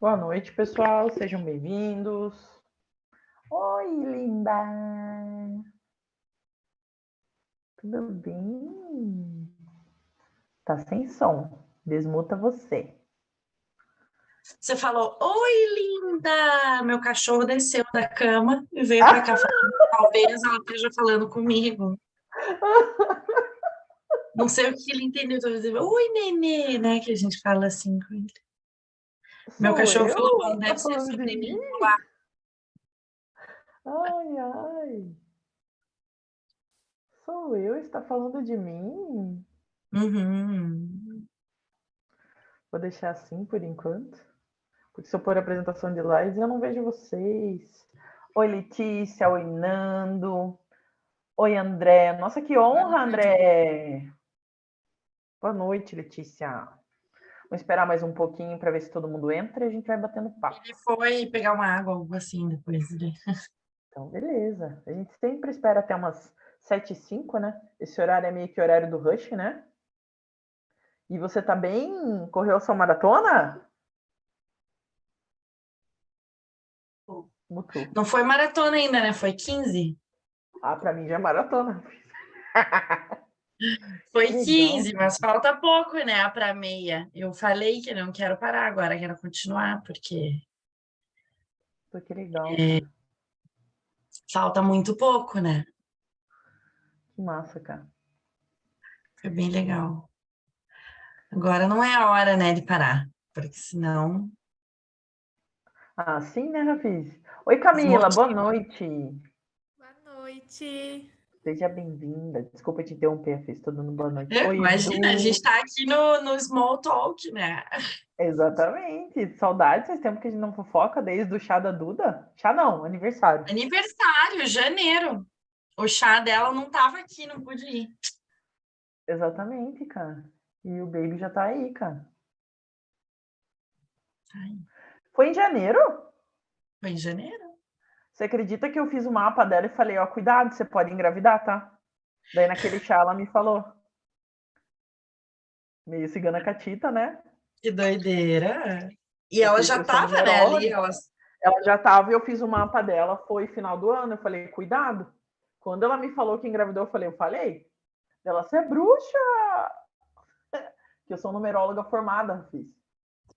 Boa noite, pessoal. Sejam bem-vindos. Oi, linda. Tudo bem? Tá sem som. Desmuta você. Você falou, oi, linda! Meu cachorro desceu da cama e veio para cá falando. Talvez ela esteja falando comigo. Não sei o que ele entendeu. Talvez ele, oi, nenê, né? Que a gente fala assim com ele. Meu Sou cachorro falou, eu? bom, Tá deve ser falando de sobre mim? mim. Olá. Ai, ai. Sou eu? Está falando de mim? Uhum. Vou deixar assim por enquanto. Porque se eu pôr a apresentação de live, eu não vejo vocês. Oi, Letícia. Oi, Nando. Oi, André. Nossa, que honra, André. Boa noite, Letícia. Vou esperar mais um pouquinho para ver se todo mundo entra e a gente vai batendo papo. Ele foi pegar uma água, algo assim, depois. Então, beleza. A gente sempre espera até umas 7h05, né? Esse horário é meio que horário do rush, né? E você tá bem? Correu a sua maratona? Mutou. Não foi maratona ainda, né? Foi 15? Ah, para mim já é maratona. Foi Legal. 15, mas falta pouco, né? Para meia. Eu falei que não quero parar agora, quero continuar, porque Pô, que legal, cara. falta muito pouco, né? Que massa, cara. Foi bem legal. Agora não é a hora, né, de parar, porque senão Ah, sim, né, Rafiz? Oi, Camila, boa desmotiva. noite. Boa noite. Seja bem-vinda. Desculpa te interromper, Rafiz. Tô dando boa noite. Oi, Imagina, a gente Edu. tá aqui no small talk, né? Exatamente. Saudades, faz tempo que a gente não fofoca desde o chá da Duda. Chá não, aniversário. Aniversário, janeiro. O chá dela não tava aqui, não pude ir. Exatamente, cara. E o Baby já tá aí, cara. Ai, Foi em janeiro? foi em janeiro? Você acredita que eu fiz o mapa dela e falei, ó, cuidado, você pode engravidar, tá? Daí naquele chá ela me falou. Meio cigana catita, né? Que doideira. E ela já Eu sou tava, né, ali, numeróloga. Ela já tava e eu fiz o mapa dela, foi final do ano. Eu falei, cuidado. Quando ela me falou que engravidou, eu falei. Ela, você é bruxa! Que eu sou numeróloga formada, fiz.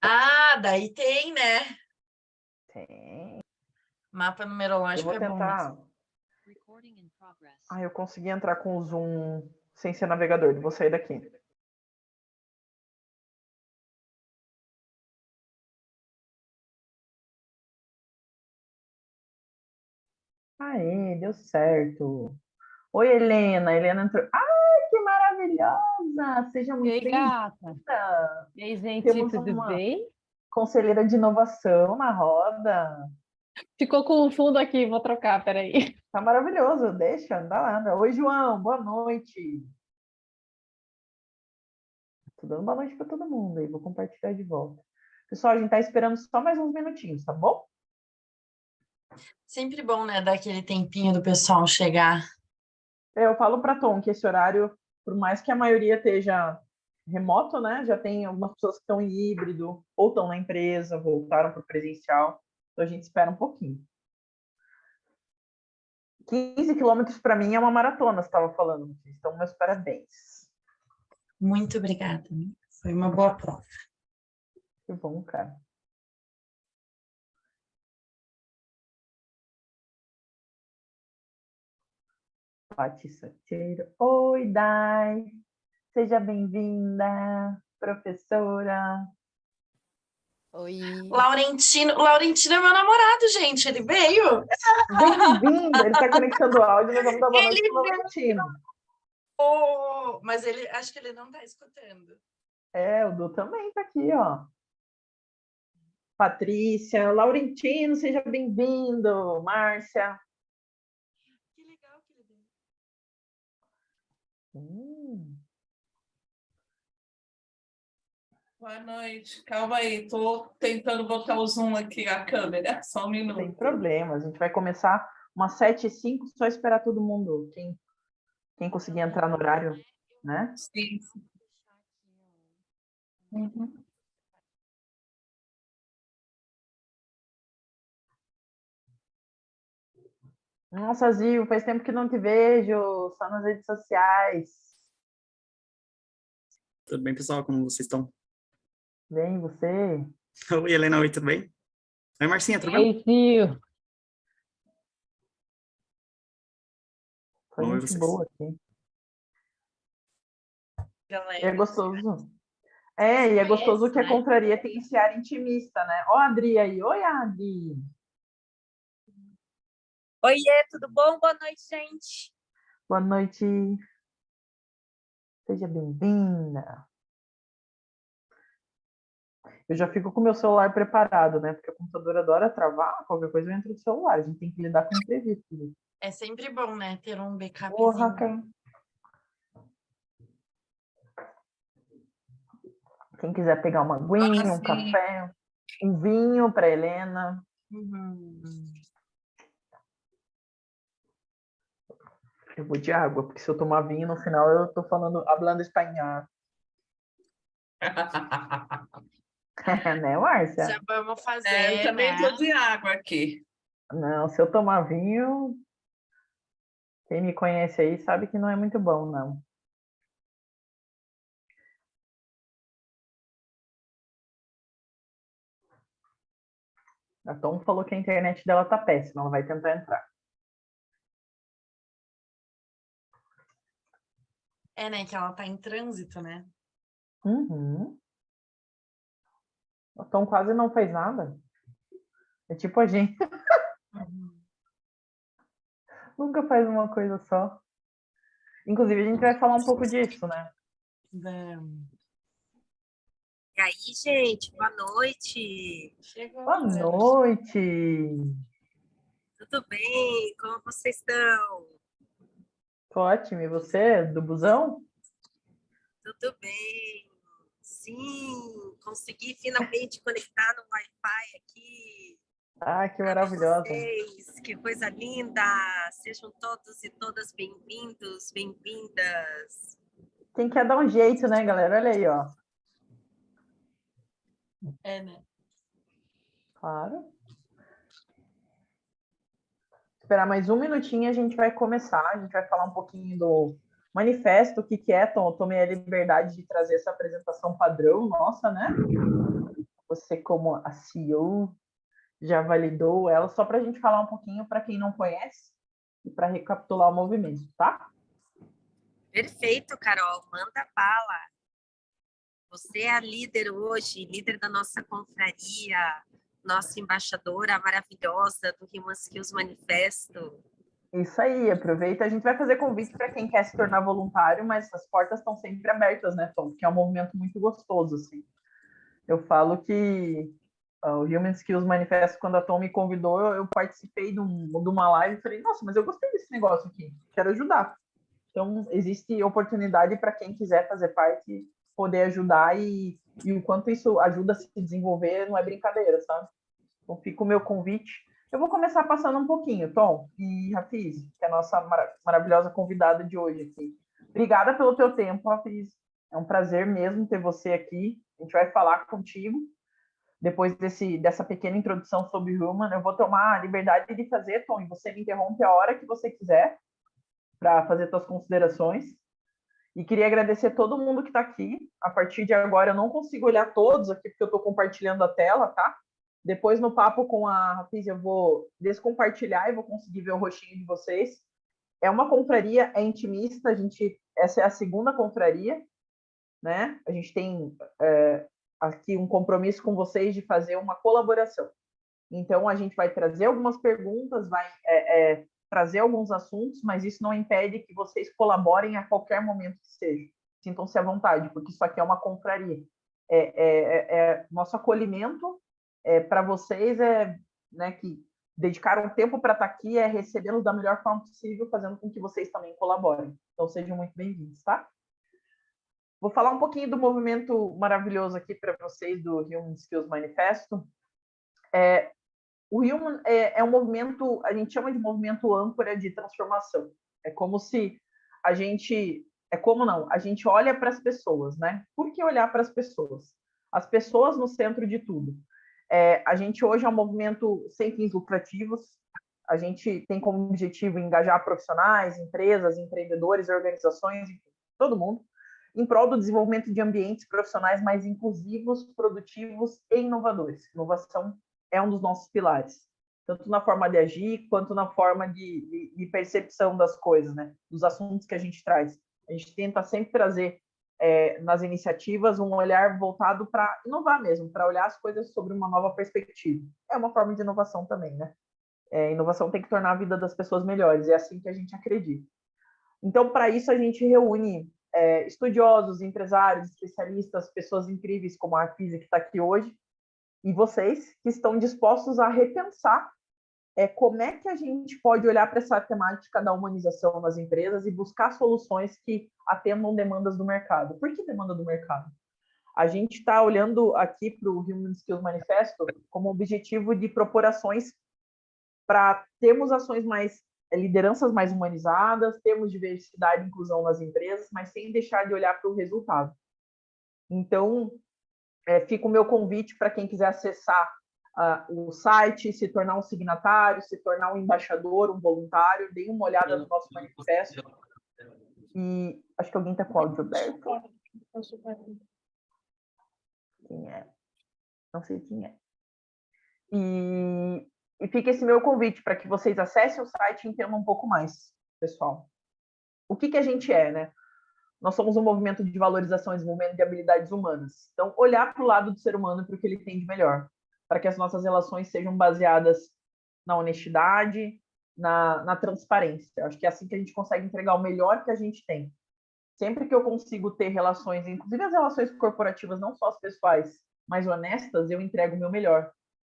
Ah, daí tem, né? Tem. Mapa Eu numerológico vou é bom mesmo. tentar. Ah, eu consegui entrar com o Zoom sem ser navegador. Vou sair daqui. Aê, deu certo. Oi, Helena. Helena entrou. Ai, que maravilhosa! Seja E muito aí, bem-vinda. gata? E aí, gente, Temos tudo uma bem? conselheira de inovação na roda. Ficou com o fundo aqui, vou trocar, peraí. Tá maravilhoso. Deixa, anda lá. Anda. Oi, João. Boa noite. Tô dando boa noite para todo mundo aí. Vou compartilhar de volta. Pessoal, a gente tá esperando só mais uns minutinhos, tá bom? Sempre bom, né, dar aquele tempinho do pessoal chegar. Eu falo para Tom que esse horário, por mais que a maioria esteja remoto, né? Já tem algumas pessoas que estão em híbrido, ou estão na empresa, voltaram para o presencial. Então a gente espera um pouquinho. 15 quilômetros para mim é uma maratona, você estava falando. Então, meus parabéns. Muito obrigada. Foi uma boa prova. Que bom, cara. Pati Sateiro. Oi, Dai. Seja bem-vinda, professora. Oi. Laurentino é meu namorado, gente. Ele veio. Bem-vindo. Ele está conectando o áudio, nós vamos dar boa noite Ele para o Laurentino. veio. Mas ele, acho que ele não está escutando. É, o Du também está aqui, ó. Patrícia, Laurentino, seja bem-vindo. Márcia. Que legal que ele veio. Hum. Boa noite. Calma aí, tô tentando botar o zoom aqui, a câmera. Só um Sem minuto. problema. A gente vai começar umas 7h05, só esperar todo mundo. Quem conseguir entrar no horário, né? Sim. Uhum. Nossa, Zil, faz tempo que não te vejo, só nas redes sociais. Tudo bem, pessoal? Como vocês estão? Bem, você? Oi, Helena, oi, tudo bem? Oi, Marcinha, tudo bem? Ei, Sil. Só Oi, gente vocês. boa aqui. É Galera, gostoso. E é gostoso conhece, que a né? confraria tem esse ar intimista, né? Ó, a Adri aí. Oi, Adri. Oiê, tudo bom? Boa noite, gente. Boa noite. Seja bem-vinda. Eu já fico com o meu celular preparado, né? Porque o computador adora travar, qualquer coisa eu entro no celular. A gente tem que lidar com imprevisto. É sempre bom, né? Ter um Ô, backupzinho. Raquel. Quem quiser pegar uma aguinha, um sim. café, um vinho para Helena. Uhum. Eu vou de água, porque se eu tomar vinho no final eu tô hablando espanhol. Né, Márcia? Já vamos Eu fazer, também né? tô de água aqui. Não, se eu tomar vinho, quem me conhece aí sabe que não é muito bom, não. A Tom falou que a internet dela tá péssima, ela vai tentar entrar. É, né? Que ela tá em trânsito, né? Uhum. A Tom quase não faz nada. É tipo a gente, Uhum. nunca faz uma coisa só. Inclusive, a gente vai falar um pouco disso, né? Vamos. E aí, gente, boa noite. Chegou. Boa noite! Tudo bem? Como vocês estão? Tô ótimo. E você, do busão? Tudo bem. Sim, consegui finalmente conectar no Wi-Fi aqui Ah, que para ver maravilhosa. vocês. Que coisa linda! Sejam todos e todas bem-vindos, bem-vindas. Quem quer dar um jeito, né, galera? Olha aí, ó. É, né? Claro. Esperar mais um minutinho e a gente vai começar. A gente vai falar um pouquinho do manifesto, o que que é, Tom. Eu tomei a liberdade de trazer essa apresentação padrão nossa, né? Você, como a CEO, já validou ela, só para a gente falar um pouquinho para quem não conhece e para recapitular o movimento, tá? Perfeito, Carol. Manda bala. Você é a líder hoje, líder da nossa confraria, nossa embaixadora maravilhosa do Human Skills Manifesto. Isso aí, aproveita. A gente vai fazer convite para quem quer se tornar voluntário, mas as portas estão sempre abertas, né, Tom? Porque é um movimento muito gostoso, assim. Eu falo que o Human Skills Manifesto, quando a Tom me convidou, eu participei de uma live e falei, nossa, mas eu gostei desse negócio aqui, quero ajudar. Então, existe oportunidade para quem quiser fazer parte, poder ajudar e o quanto isso ajuda a se desenvolver não é brincadeira, sabe? Então, fica o meu convite. Eu vou começar passando um pouquinho, Tom e Rafiz, que é a nossa maravilhosa convidada de hoje aqui. Obrigada pelo teu tempo, Rafiz. É um prazer mesmo ter você aqui. A gente vai falar contigo. Depois dessa pequena introdução sobre Human, eu vou tomar a liberdade de fazer, Tom, e você me interrompe a hora que você quiser para fazer suas considerações. E queria agradecer todo mundo que está aqui. A partir de agora, eu não consigo olhar todos aqui, porque eu estou compartilhando a tela, tá? Depois, no papo com a Rafiz, eu vou descompartilhar e vou conseguir ver o rostinho de vocês. É uma confraria, é intimista. Essa é a segunda confraria, né? A gente tem aqui um compromisso com vocês de fazer uma colaboração. Então, a gente vai trazer algumas perguntas, vai trazer alguns assuntos, mas isso não impede que vocês colaborem a qualquer momento que seja. Sintam-se à vontade, porque isso aqui é uma confraria. Nosso acolhimento para vocês né, que dedicaram tempo para estar aqui, é recebê-los da melhor forma possível, fazendo com que vocês também colaborem. Então, sejam muito bem-vindos, tá? Vou falar um pouquinho do movimento maravilhoso aqui para vocês, do Human Skills Manifesto. O Human é um movimento, a gente chama de movimento âncora de transformação. É como se a gente... a gente olha para as pessoas, né? Por que olhar para as pessoas? As pessoas no centro de tudo. A gente hoje é um movimento sem fins lucrativos. A gente tem como objetivo engajar profissionais, empresas, empreendedores, organizações, todo mundo, em prol do desenvolvimento de ambientes profissionais mais inclusivos, produtivos e inovadores. Inovação é um dos nossos pilares, tanto na forma de agir, quanto na forma de percepção das coisas, né? Dos assuntos que a gente traz. A gente tenta sempre trazer nas iniciativas um olhar voltado para inovar mesmo, para olhar as coisas sobre uma nova perspectiva. É uma forma de inovação também, né? Inovação tem que tornar a vida das pessoas melhores, é assim que a gente acredita. Então, para isso, a gente reúne estudiosos, empresários, especialistas, pessoas incríveis como a Arpisa, que está aqui hoje, e vocês que estão dispostos a repensar como é que a gente pode olhar para essa temática da humanização nas empresas e buscar soluções que atendam demandas do mercado. Por que demanda do mercado? A gente está olhando aqui para o Human Skills Manifesto como objetivo de propor ações para termos ações lideranças mais humanizadas, termos diversidade e inclusão nas empresas, mas sem deixar de olhar para o resultado. Então, fica o meu convite para quem quiser acessar o site, se tornar um signatário, se tornar um embaixador, um voluntário, dê uma olhada no nosso manifesto. E acho que alguém está com o áudio aberto. Quem é? Não sei quem é. E fica esse meu convite para que vocês acessem o site e entendam um pouco mais, pessoal. O que a gente é, né? Nós somos um movimento de valorização e desenvolvimento de habilidades humanas. Então, olhar para o lado do ser humano e para o que ele tem de melhor, para que as nossas relações sejam baseadas na honestidade, na transparência. Acho que é assim que a gente consegue entregar o melhor que a gente tem. Sempre que eu consigo ter relações, inclusive as relações corporativas, não só as pessoais, mais honestas, eu entrego o meu melhor.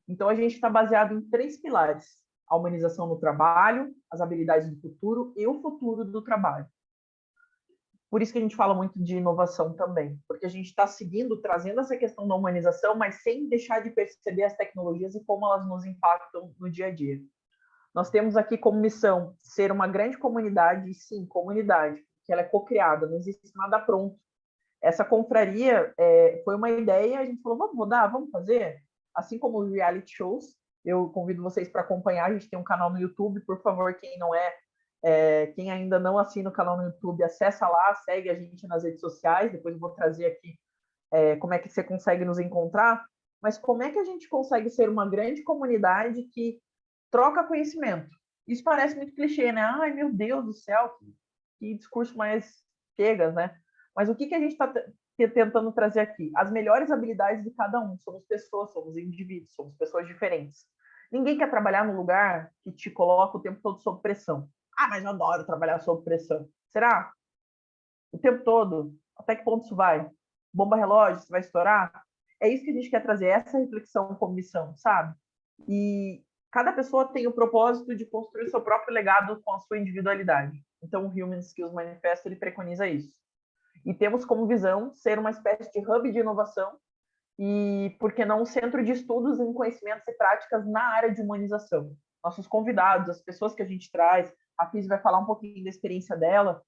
Então, a gente está baseado em 3 pilares: a humanização no trabalho, as habilidades do futuro e o futuro do trabalho. Por isso que a gente fala muito de inovação também, porque a gente está trazendo essa questão da humanização, mas sem deixar de perceber as tecnologias e como elas nos impactam no dia a dia. Nós temos aqui como missão ser uma grande comunidade, e sim, comunidade, que ela é co-criada, não existe nada pronto. Essa confraria foi uma ideia, a gente falou, vamos mudar, vamos fazer? Assim como os reality shows, eu convido vocês para acompanhar, a gente tem um canal no YouTube, por favor, quem ainda não assina o canal no YouTube, acessa lá, segue a gente nas redes sociais, depois eu vou trazer aqui como é que você consegue nos encontrar, mas como é que a gente consegue ser uma grande comunidade que troca conhecimento? Isso parece muito clichê, né? Ai, meu Deus do céu, que discurso mais piegas, né? Mas o que a gente está tentando trazer aqui? As melhores habilidades de cada um. Somos pessoas, somos indivíduos, somos pessoas diferentes. Ninguém quer trabalhar num lugar que te coloca o tempo todo sob pressão. Ah, mas eu adoro trabalhar sob pressão. Será? O tempo todo? Até que ponto isso vai? Bomba relógio, você vai estourar? É isso que a gente quer trazer, essa reflexão como missão, sabe? E cada pessoa tem o propósito de construir o seu próprio legado com a sua individualidade. Então, o Human Skills Manifesto, ele preconiza isso. E temos como visão ser uma espécie de hub de inovação e, por que não, um centro de estudos em conhecimentos e práticas na área de humanização. Nossos convidados, as pessoas que a gente traz, a Fis vai falar um pouquinho da experiência dela,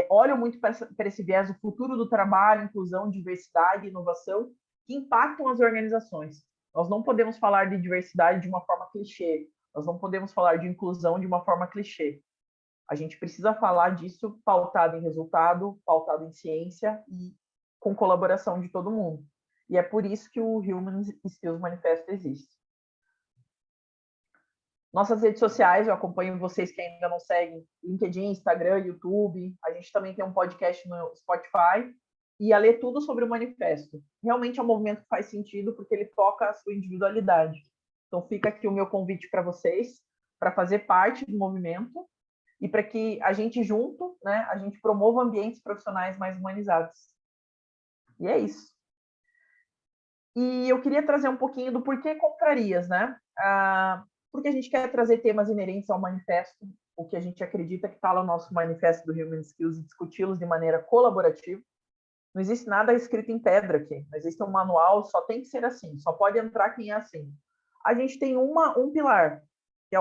olham muito para esse viés do futuro do trabalho, inclusão, diversidade e inovação, que impactam as organizações. Nós não podemos falar de diversidade de uma forma clichê, nós não podemos falar de inclusão de uma forma clichê. A gente precisa falar disso pautado em resultado, pautado em ciência e com colaboração de todo mundo. E é por isso que o Human Skills Manifesto existe. Nossas redes sociais, eu acompanho vocês que ainda não seguem, LinkedIn, Instagram, YouTube. A gente também tem um podcast no Spotify. E a ler tudo sobre o manifesto. Realmente é um movimento que faz sentido porque ele toca a sua individualidade. Então fica aqui o meu convite para vocês, para fazer parte do movimento e para que a gente junto, né, a gente promova ambientes profissionais mais humanizados. E é isso. E eu queria trazer um pouquinho do porquê confrarias, né? Porque a gente quer trazer temas inerentes ao manifesto, o que a gente acredita que está no nosso manifesto do Human Skills e discuti-los de maneira colaborativa. Não existe nada escrito em pedra aqui, não existe um manual, só tem que ser assim, só pode entrar quem é assim. A gente tem um pilar, que é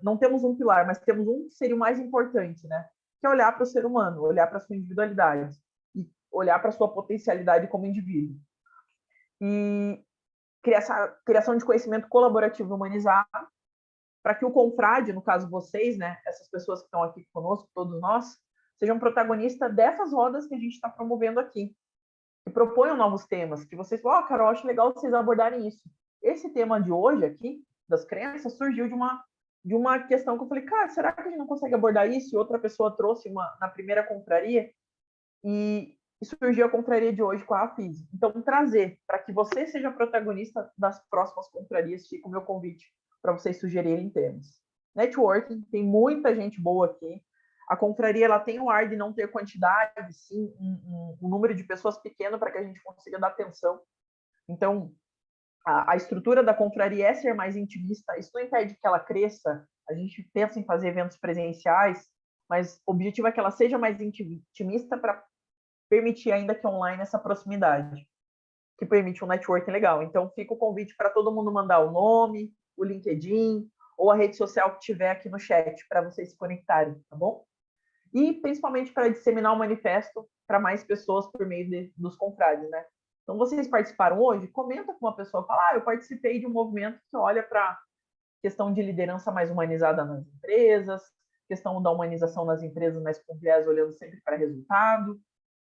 não temos um pilar, mas temos um que seria o mais importante, né? Que é olhar para o ser humano, olhar para a sua individualidade e olhar para a sua potencialidade como indivíduo. E criação de conhecimento colaborativo humanizado, para que o confrade, no caso vocês, né, essas pessoas que estão aqui conosco, todos nós, sejam protagonistas dessas rodas que a gente está promovendo aqui, que proponham novos temas, que vocês falam, Carol, acho legal vocês abordarem isso. Esse tema de hoje aqui, das crenças, surgiu de uma questão que eu falei, cara, será que a gente não consegue abordar isso? E outra pessoa trouxe na primeira confraria, e surgiu a confraria de hoje com a AFIS. Então, trazer para que você seja protagonista das próximas confrarias, fica o meu convite para vocês sugerirem temas. Networking, tem muita gente boa aqui. A confraria ela tem o ar de não ter quantidade, sim, um número de pessoas pequeno para que a gente consiga dar atenção. Então, a estrutura da confraria é ser mais intimista. Isso não impede que ela cresça. A gente pensa em fazer eventos presenciais, mas o objetivo é que ela seja mais intimista para permitir, ainda que online, essa proximidade, que permite um networking legal. Então, fica o convite para todo mundo mandar o nome, o LinkedIn, ou a rede social que tiver aqui no chat, para vocês se conectarem, tá bom? E, principalmente, para disseminar o manifesto para mais pessoas por meio dos confrades, né? Então, vocês participaram hoje? Comenta com uma pessoa, fala, eu participei de um movimento que olha para a questão de liderança mais humanizada nas empresas, questão da humanização nas empresas, mas com viés olhando sempre para resultado.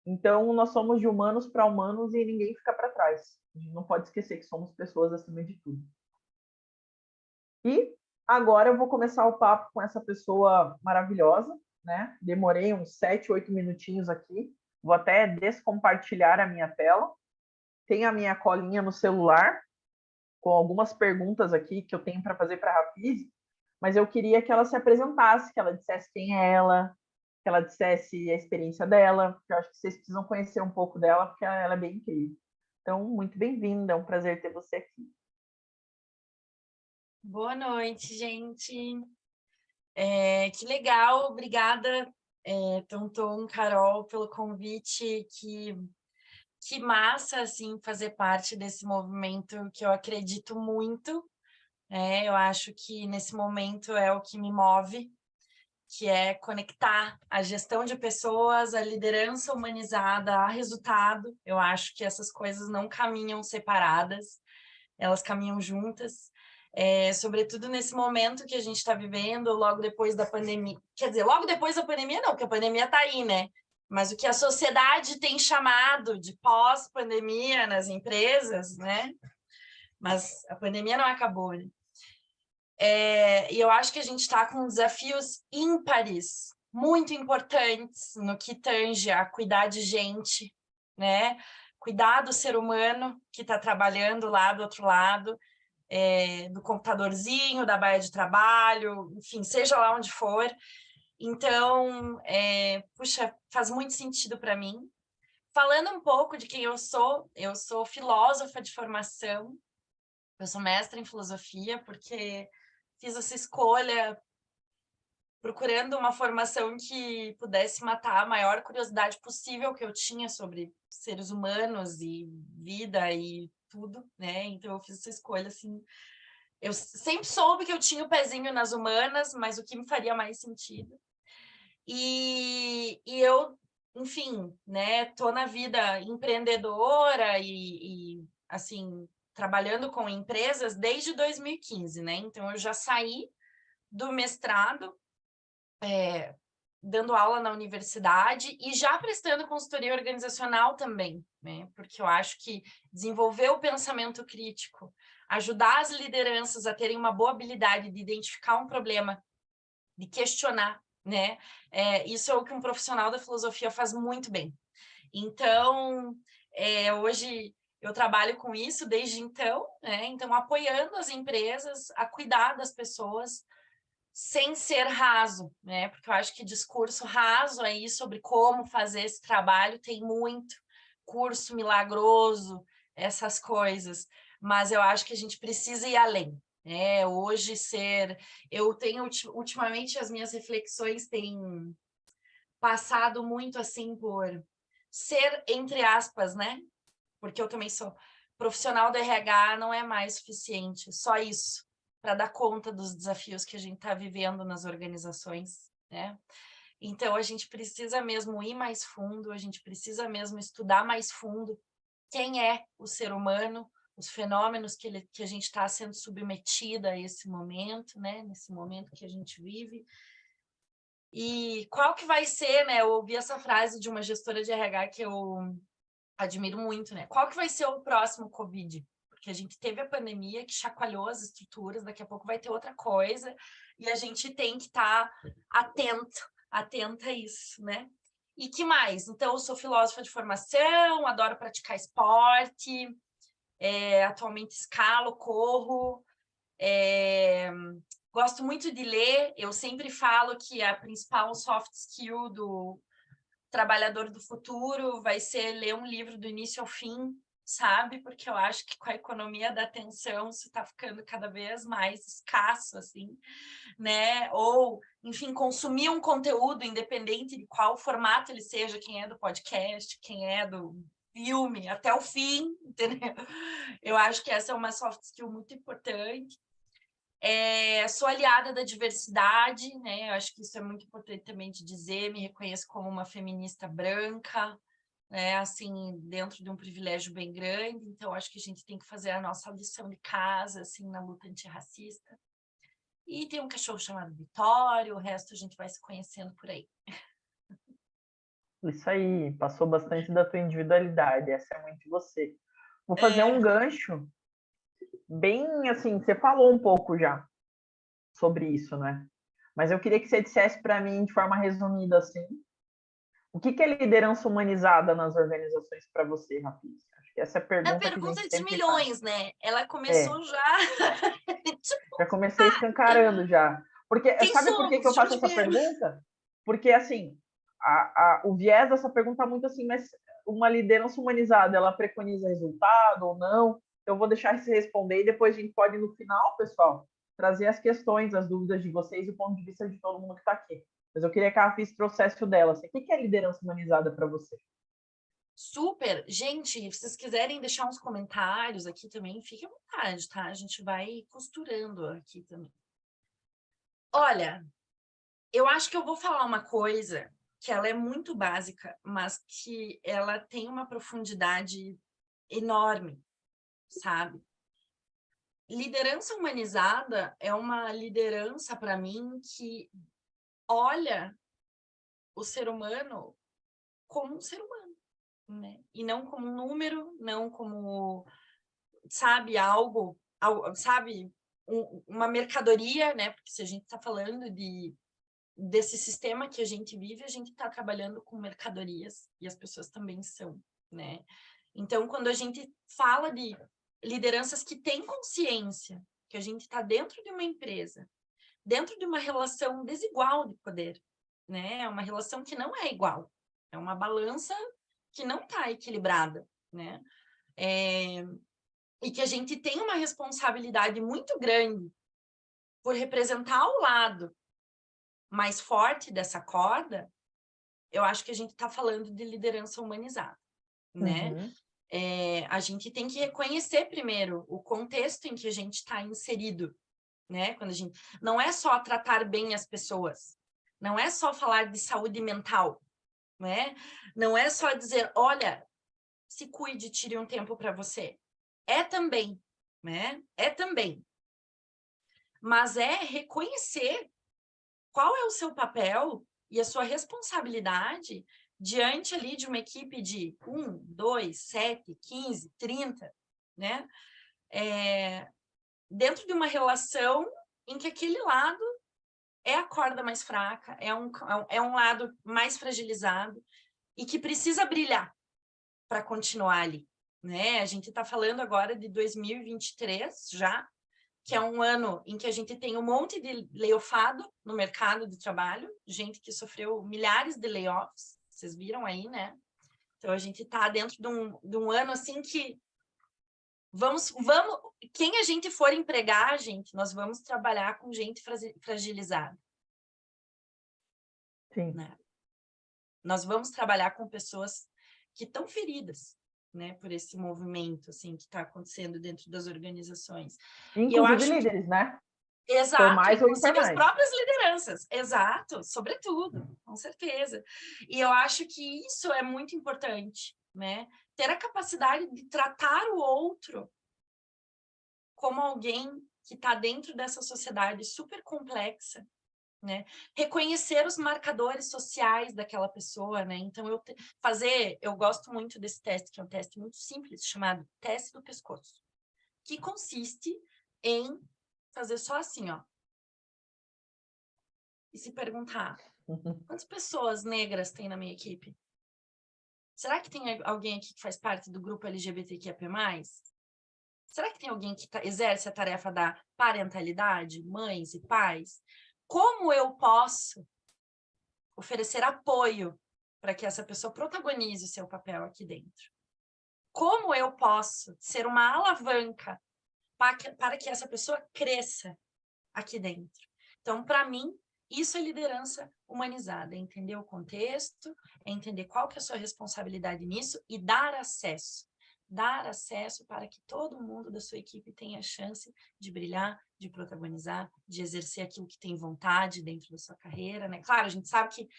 Então, nós somos de humanos para humanos e ninguém fica para trás. A gente não pode esquecer que somos pessoas acima de tudo. E agora eu vou começar o papo com essa pessoa maravilhosa, né? Demorei uns 7, 8 minutinhos aqui. Vou até descompartilhar a minha tela. Tem a minha colinha no celular, com algumas perguntas aqui que eu tenho para fazer para a Rafiz, mas eu queria que ela se apresentasse, que ela dissesse quem é ela, que ela dissesse a experiência dela, porque eu acho que vocês precisam conhecer um pouco dela, porque ela é bem incrível. Então, muito bem-vinda, é um prazer ter você aqui. Boa noite, gente. Que legal, obrigada, Tonton, Carol, pelo convite. Que massa, assim, fazer parte desse movimento que eu acredito muito. Eu acho que nesse momento é o que me move, que é conectar a gestão de pessoas, a liderança humanizada, a resultado. Eu acho que essas coisas não caminham separadas, elas caminham juntas. Sobretudo nesse momento que a gente está vivendo, logo depois da pandemia. Quer dizer, logo depois da pandemia não, porque a pandemia está aí, né? Mas o que a sociedade tem chamado de pós-pandemia nas empresas, né? Mas a pandemia não acabou, né? E eu acho que a gente está com desafios ímpares, muito importantes no que tange a cuidar de gente, né? Cuidar do ser humano que está trabalhando lá do outro lado, do computadorzinho, da baia de trabalho, enfim, seja lá onde for. Então, puxa, faz muito sentido para mim. Falando um pouco de quem eu sou filósofa de formação, eu sou mestra em filosofia, porque fiz essa escolha procurando uma formação que pudesse matar a maior curiosidade possível que eu tinha sobre seres humanos e vida e tudo, né? Então eu fiz essa escolha, assim. Eu sempre soube que eu tinha o pezinho nas humanas, mas o que me faria mais sentido. E eu, enfim, né, tô na vida empreendedora e assim, trabalhando com empresas desde 2015, né? Então eu já saí do mestrado, dando aula na universidade e já prestando consultoria organizacional também, né? Porque eu acho que desenvolver o pensamento crítico, ajudar as lideranças a terem uma boa habilidade de identificar um problema, de questionar, né? Isso é o que um profissional da filosofia faz muito bem. Então, hoje eu trabalho com isso desde então, né? Então, apoiando as empresas a cuidar das pessoas sem ser raso, né? Porque eu acho que discurso raso aí sobre como fazer esse trabalho tem muito, curso milagroso, essas coisas, mas eu acho que a gente precisa ir além, né? Hoje eu tenho ultimamente as minhas reflexões têm passado muito assim por ser entre aspas, né? Porque eu também sou profissional do RH, não é mais suficiente, só isso para dar conta dos desafios que a gente está vivendo nas organizações, né? Então, a gente precisa mesmo ir mais fundo, a gente precisa mesmo estudar mais fundo quem é o ser humano, os fenômenos que a gente está sendo submetida a esse momento, né? Nesse momento que a gente vive. E qual que vai ser, né? Eu ouvi essa frase de uma gestora de RH que eu admiro muito, né? Qual que vai ser o próximo Covid? Porque a gente teve a pandemia que chacoalhou as estruturas, daqui a pouco vai ter outra coisa, e a gente tem que estar atenta a isso, né? E que mais? Então, eu sou filósofa de formação, adoro praticar esporte, atualmente escalo, corro, gosto muito de ler. Eu sempre falo que a principal soft skill do trabalhador do futuro vai ser ler um livro do início ao fim, sabe? Porque eu acho que com a economia da atenção isso está ficando cada vez mais escasso, assim, né? Ou, enfim, consumir um conteúdo independente de qual formato ele seja, quem é do podcast, quem é do filme, até o fim, entendeu? Eu acho que essa é uma soft skill muito importante. Sou aliada da diversidade, né? Eu acho que isso é muito importante também de dizer. Me reconheço como uma feminista branca, né? Assim, dentro de um privilégio bem grande. Então, acho que a gente tem que fazer a nossa lição de casa, assim, na luta antirracista. E tem um cachorro chamado Vitória, o resto a gente vai se conhecendo por aí. Isso aí, passou bastante da tua individualidade, essa é muito você. Vou fazer um gancho bem assim, você falou um pouco já sobre isso, né? Mas eu queria que você dissesse para mim de forma resumida assim, o que é liderança humanizada nas organizações para você, Rafiz? Acho que essa é a pergunta que a pergunta gente de sempre milhões, faz. né? Ela começou já. Já comecei escancarando já. Porque Quem sabe por que somos? eu De onde faço essa viemos? pergunta? Porque assim, o viés dessa pergunta é muito assim, mas uma liderança humanizada, ela preconiza resultado ou não? Eu vou deixar você responder e depois a gente pode, no final, pessoal, trazer as questões, as dúvidas de vocês e o ponto de vista de todo mundo que está aqui. Mas eu queria que a Rafiz trouxesse o dela. Assim, o que é liderança humanizada para você? Super. Gente, se vocês quiserem deixar uns comentários aqui também, fique à vontade, tá? A gente vai costurando aqui também. Olha, eu acho que eu vou falar uma coisa que ela é muito básica, mas que ela tem uma profundidade enorme, sabe? Liderança humanizada é uma liderança, para mim, que olha o ser humano como um ser humano, né? E não como um número, não como, sabe, algo sabe, uma mercadoria, né? Porque se a gente está falando desse sistema que a gente vive, a gente está trabalhando com mercadorias e as pessoas também são, né? Então, quando a gente fala de lideranças que têm consciência que a gente está dentro de uma empresa, dentro de uma relação desigual de poder, né? É uma relação que não é igual, é uma balança que não está equilibrada, né? E que a gente tem uma responsabilidade muito grande por representar o lado mais forte dessa corda. Eu acho que a gente está falando de liderança humanizada, né? Uhum. A gente tem que reconhecer primeiro o contexto em que a gente está inserido, né? Quando a gente não é só tratar bem as pessoas, não é só falar de saúde mental, né? Não é só dizer, olha, se cuide, tire um tempo para você. É também, né? É também. Mas é reconhecer qual é o seu papel e a sua responsabilidade diante ali de uma equipe de 1, 2, 7, 15, 30, né? Dentro de uma relação em que aquele lado é a corda mais fraca, é um lado mais fragilizado e que precisa brilhar para continuar ali, né? A gente está falando agora de 2023 já, que é um ano em que a gente tem um monte de layoffado no mercado de trabalho, gente que sofreu milhares de layoffs, vocês viram aí, né? Então, a gente está dentro de um ano, assim, que vamos, quem a gente for empregar, gente, nós vamos trabalhar com gente fragilizada. Sim. Né? Nós vamos trabalhar com pessoas que estão feridas, né, por esse movimento assim que está acontecendo dentro das organizações. Inclusive e eu acho líderes, né? Exato, por mais ou por inclusive as mais. próprias lideranças, exato, sobretudo, com certeza. E eu acho que isso é muito importante, né? Ter a capacidade de tratar o outro como alguém que está dentro dessa sociedade super complexa, né? Reconhecer os marcadores sociais daquela pessoa, né? Então, eu gosto muito desse teste, que é um teste muito simples, chamado teste do pescoço, que consiste em fazer só assim, ó. E se perguntar, quantas pessoas negras tem na minha equipe? Será que tem alguém aqui que faz parte do grupo LGBTQIA+. Será que tem alguém que exerce a tarefa da parentalidade, mães e pais? Como eu posso oferecer apoio para que essa pessoa protagonize o seu papel aqui dentro? Como eu posso ser uma alavanca para que essa pessoa cresça aqui dentro? Então, para mim, isso é liderança humanizada, é entender o contexto, é entender qual que é a sua responsabilidade nisso e dar acesso para que todo mundo da sua equipe tenha a chance de brilhar, de protagonizar, de exercer aquilo que tem vontade dentro da sua carreira, né? Claro, a gente sabe que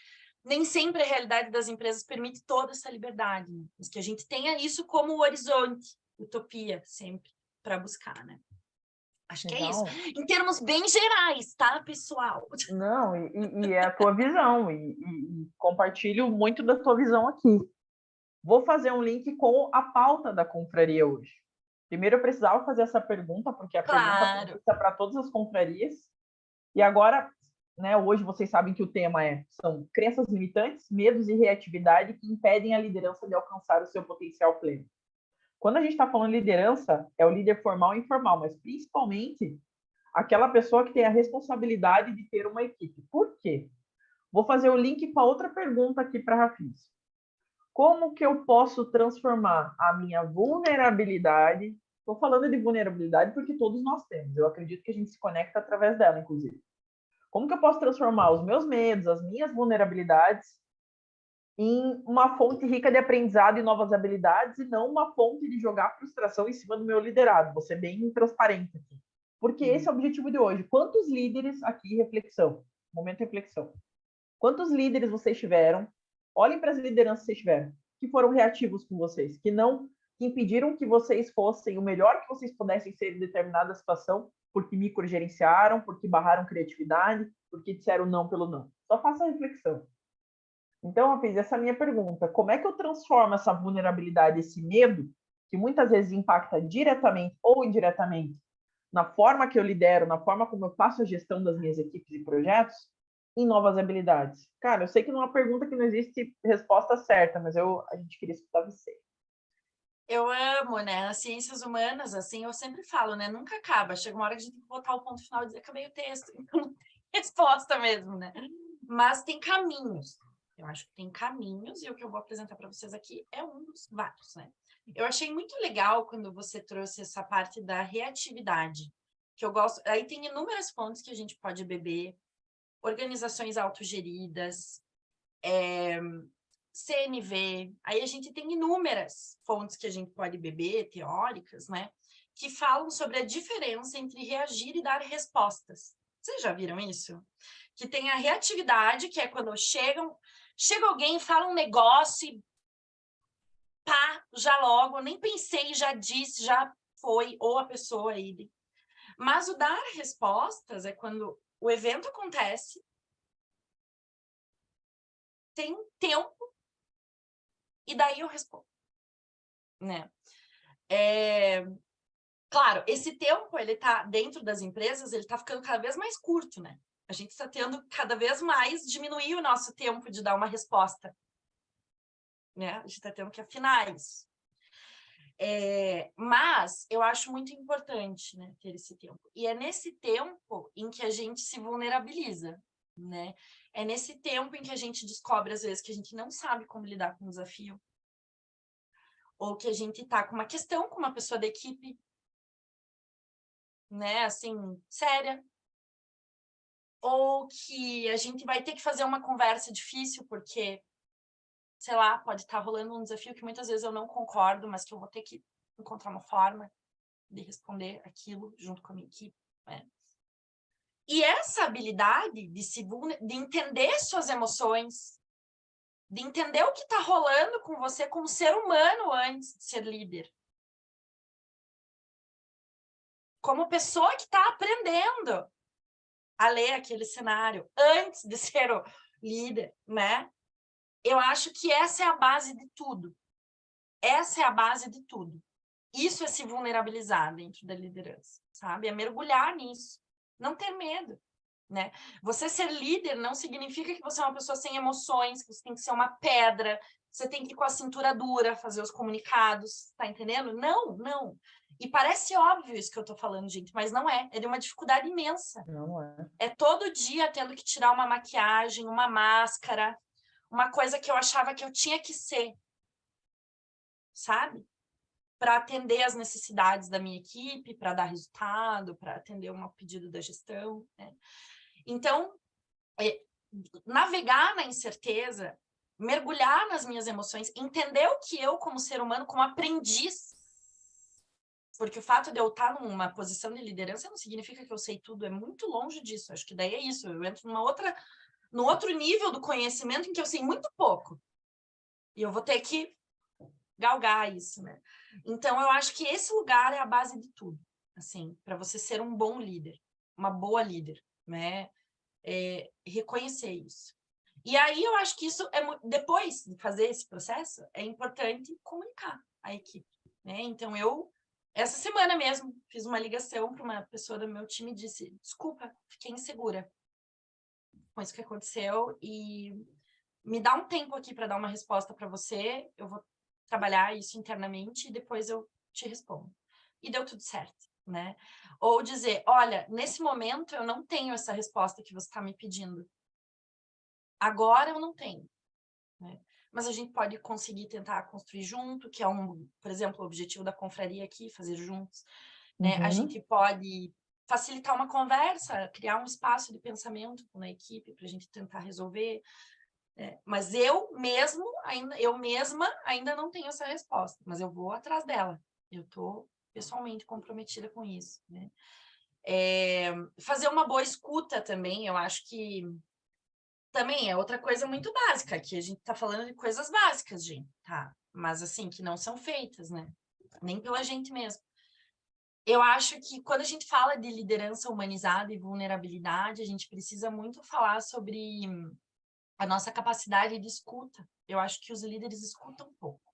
nem sempre a realidade das empresas permite toda essa liberdade, né? Mas que a gente tenha isso como horizonte, utopia sempre para buscar, né? Acho que é isso. Em termos bem gerais, tá, pessoal? Não, e é a tua visão, e compartilho muito da tua visão aqui. Vou fazer um link com a pauta da confraria hoje. Primeiro eu precisava fazer essa pergunta, porque a pergunta fixa para todas as confrarias. E agora, né, hoje vocês sabem que o tema são crenças limitantes, medos e reatividade que impedem a liderança de alcançar o seu potencial pleno. Quando a gente está falando de liderança, é o líder formal e informal, mas principalmente aquela pessoa que tem a responsabilidade de ter uma equipe. Por quê? Vou fazer o link com a outra pergunta aqui para a Rafis. Como que eu posso transformar a minha vulnerabilidade? Estou falando de vulnerabilidade porque todos nós temos. Eu acredito que a gente se conecta através dela, inclusive. Como que eu posso transformar os meus medos, as minhas vulnerabilidades em uma fonte rica de aprendizado e novas habilidades e não uma fonte de jogar frustração em cima do meu liderado? Vou ser bem transparente aqui. Porque esse é o objetivo de hoje. Quantos líderes aqui, reflexão, momento de reflexão. Quantos líderes vocês tiveram? Olhem para as lideranças que vocês tiveram, que foram reativos com vocês, que impediram que vocês fossem o melhor que vocês pudessem ser em determinada situação, porque microgerenciaram, porque barraram criatividade, porque disseram não pelo não. Só faça a reflexão. Então, eu fiz essa minha pergunta. Como é que eu transformo essa vulnerabilidade, esse medo, que muitas vezes impacta diretamente ou indiretamente na forma que eu lidero, na forma como eu faço a gestão das minhas equipes e projetos, em novas habilidades? Cara, eu sei que não é uma pergunta que não existe resposta certa, mas a gente queria escutar você. Eu amo, né? As ciências humanas, assim, eu sempre falo, né? Nunca acaba. Chega uma hora que a gente tem que botar o ponto final e dizer acabei o texto. Então, não tem resposta mesmo, né? Mas tem caminhos. Eu acho que tem caminhos e o que eu vou apresentar para vocês aqui é um dos vários, né? Eu achei muito legal quando você trouxe essa parte da reatividade, que eu gosto. Aí tem inúmeras fontes que a gente pode beber, organizações autogeridas, CNV, aí a gente tem inúmeras fontes que a gente pode beber, teóricas, né? Que falam sobre a diferença entre reagir e dar respostas. Vocês já viram isso? Que tem a reatividade, que é quando chega alguém, fala um negócio e pá, já logo, nem pensei, já disse, já foi, ou a pessoa aí. Mas o dar respostas é quando o evento acontece, tem um tempo, e daí eu respondo, né? Claro, esse tempo, ele tá dentro das empresas, ele tá ficando cada vez mais curto, né? A gente está tendo cada vez mais diminuir o nosso tempo de dar uma resposta, né? A gente está tendo que afinar isso. Mas eu acho muito importante, né, ter esse tempo. E é nesse tempo em que a gente se vulnerabiliza, né? É nesse tempo em que a gente descobre, às vezes, que a gente não sabe como lidar com o desafio. Ou que a gente está com uma questão com uma pessoa da equipe, né, assim, séria. Ou que a gente vai ter que fazer uma conversa difícil, porque, sei lá, pode estar rolando um desafio que muitas vezes eu não concordo, mas que eu vou ter que encontrar uma forma de responder aquilo junto com a minha equipe, né? E essa habilidade de entender suas emoções, de entender o que está rolando com você como ser humano antes de ser líder. como pessoa que está aprendendo a ler aquele cenário antes de ser o líder, né? Eu acho que essa é a base de tudo. Essa é a base de tudo. Isso é se vulnerabilizar dentro da liderança, sabe? É mergulhar nisso. Não ter medo, né? Você ser líder não significa que você é uma pessoa sem emoções, que você tem que ser uma pedra, você tem que ir com a cintura dura, fazer os comunicados, tá entendendo? Não, não. E parece óbvio isso que eu tô falando, gente, mas não é. É de uma dificuldade imensa. Não é. É todo dia tendo que tirar uma maquiagem, uma máscara, uma coisa que eu achava que eu tinha que ser, sabe? Para atender as necessidades da minha equipe, para dar resultado, para atender um pedido da gestão, né? Então, navegar na incerteza, mergulhar nas minhas emoções, entender o que eu, como ser humano, como aprendiz, porque o fato de eu estar numa posição de liderança não significa que eu sei tudo, é muito longe disso. Acho que daí é isso, eu entro num outro nível do conhecimento em que eu sei muito pouco. E eu vou ter que galgar isso, né? Então, eu acho que esse lugar é a base de tudo, assim, para você ser um bom líder, uma boa líder, né? Reconhecer isso. E aí, eu acho que isso, depois de fazer esse processo, é importante comunicar a equipe, né? Então, essa semana mesmo, fiz uma ligação para uma pessoa do meu time e disse, desculpa, fiquei insegura com isso que aconteceu e me dá um tempo aqui para dar uma resposta para você, eu vou trabalhar isso internamente e depois eu te respondo. E deu tudo certo, né? Ou dizer, olha, nesse momento eu não tenho essa resposta que você está me pedindo. Agora eu não tenho, né? Mas a gente pode conseguir tentar construir junto, que é por exemplo, o objetivo da confraria aqui, fazer juntos, né? A gente pode facilitar uma conversa, criar um espaço de pensamento na equipe para a gente tentar resolver. Mas eu mesma ainda não tenho essa resposta, mas eu vou atrás dela. Eu estou pessoalmente comprometida com isso, né? Fazer uma boa escuta também, eu acho que também é outra coisa muito básica, que a gente está falando de coisas básicas, gente, tá? Mas assim, que não são feitas, né? Nem pela gente mesmo. Eu acho que quando a gente fala de liderança humanizada e vulnerabilidade, a gente precisa muito falar sobre a nossa capacidade de escuta. Eu acho que os líderes escutam pouco.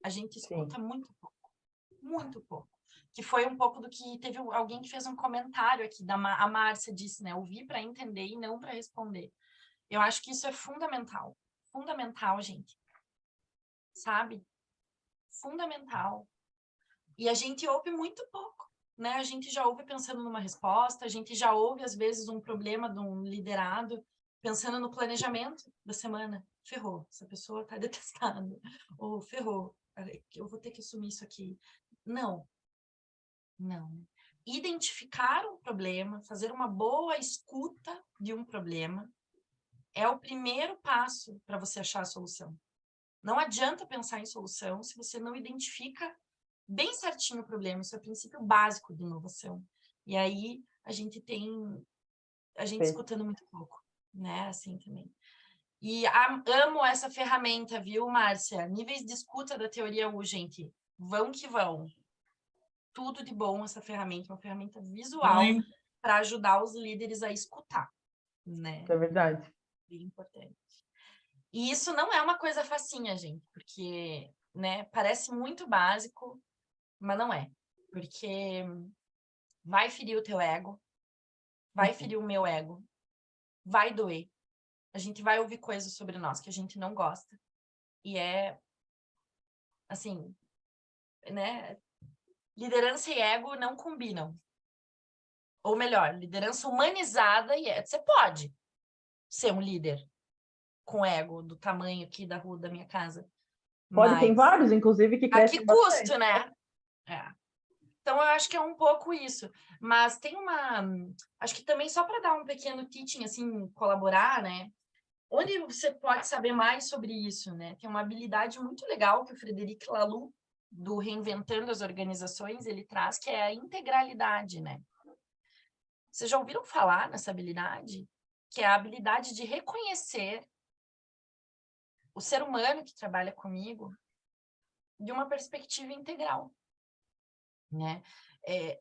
A gente escuta muito pouco. Que foi um pouco do que teve alguém que fez um comentário aqui, a Márcia disse, né? Ouvir para entender e não para responder. Eu acho que isso é fundamental. Fundamental, gente. Sabe? Fundamental. E a gente ouve muito pouco, né? A gente já ouve pensando numa resposta, a gente já ouve, às vezes, um problema de um liderado, pensando no planejamento da semana. Ferrou, essa pessoa está detestada. Ou ferrou, eu vou ter que assumir isso aqui. Não. Identificar um problema, fazer uma boa escuta de um problema, é o primeiro passo para você achar a solução. Não adianta pensar em solução se você não identifica bem certinho o problema. Isso é o princípio básico de inovação. E aí, a gente escutando muito pouco, né? Assim também. E amo essa ferramenta, viu, Márcia? Níveis de escuta da teoria U, gente. Vão que vão. Tudo de bom essa ferramenta, uma ferramenta visual para ajudar os líderes a escutar, né? É verdade. Bem importante. E isso não é uma coisa facinha, gente, porque, né, parece muito básico, mas não é. Porque vai ferir o teu ego, vai ferir o meu ego, vai doer. A gente vai ouvir coisas sobre nós que a gente não gosta. E assim, né? Liderança e ego não combinam. Ou melhor, liderança humanizada e ego. Você pode ser um líder com ego do tamanho aqui da rua da minha casa. Pode, tem vários, inclusive, que a que crescem custo, bastante. né? Então, eu acho que é um pouco isso. Mas tem acho que também só para dar um pequeno teaching, assim, colaborar, né? Onde você pode saber mais sobre isso, né? Tem uma habilidade muito legal que o Frederic Laloux, do Reinventando as Organizações, ele traz, que é a integralidade, né? Vocês já ouviram falar nessa habilidade? Que é a habilidade de reconhecer o ser humano que trabalha comigo de uma perspectiva integral, né?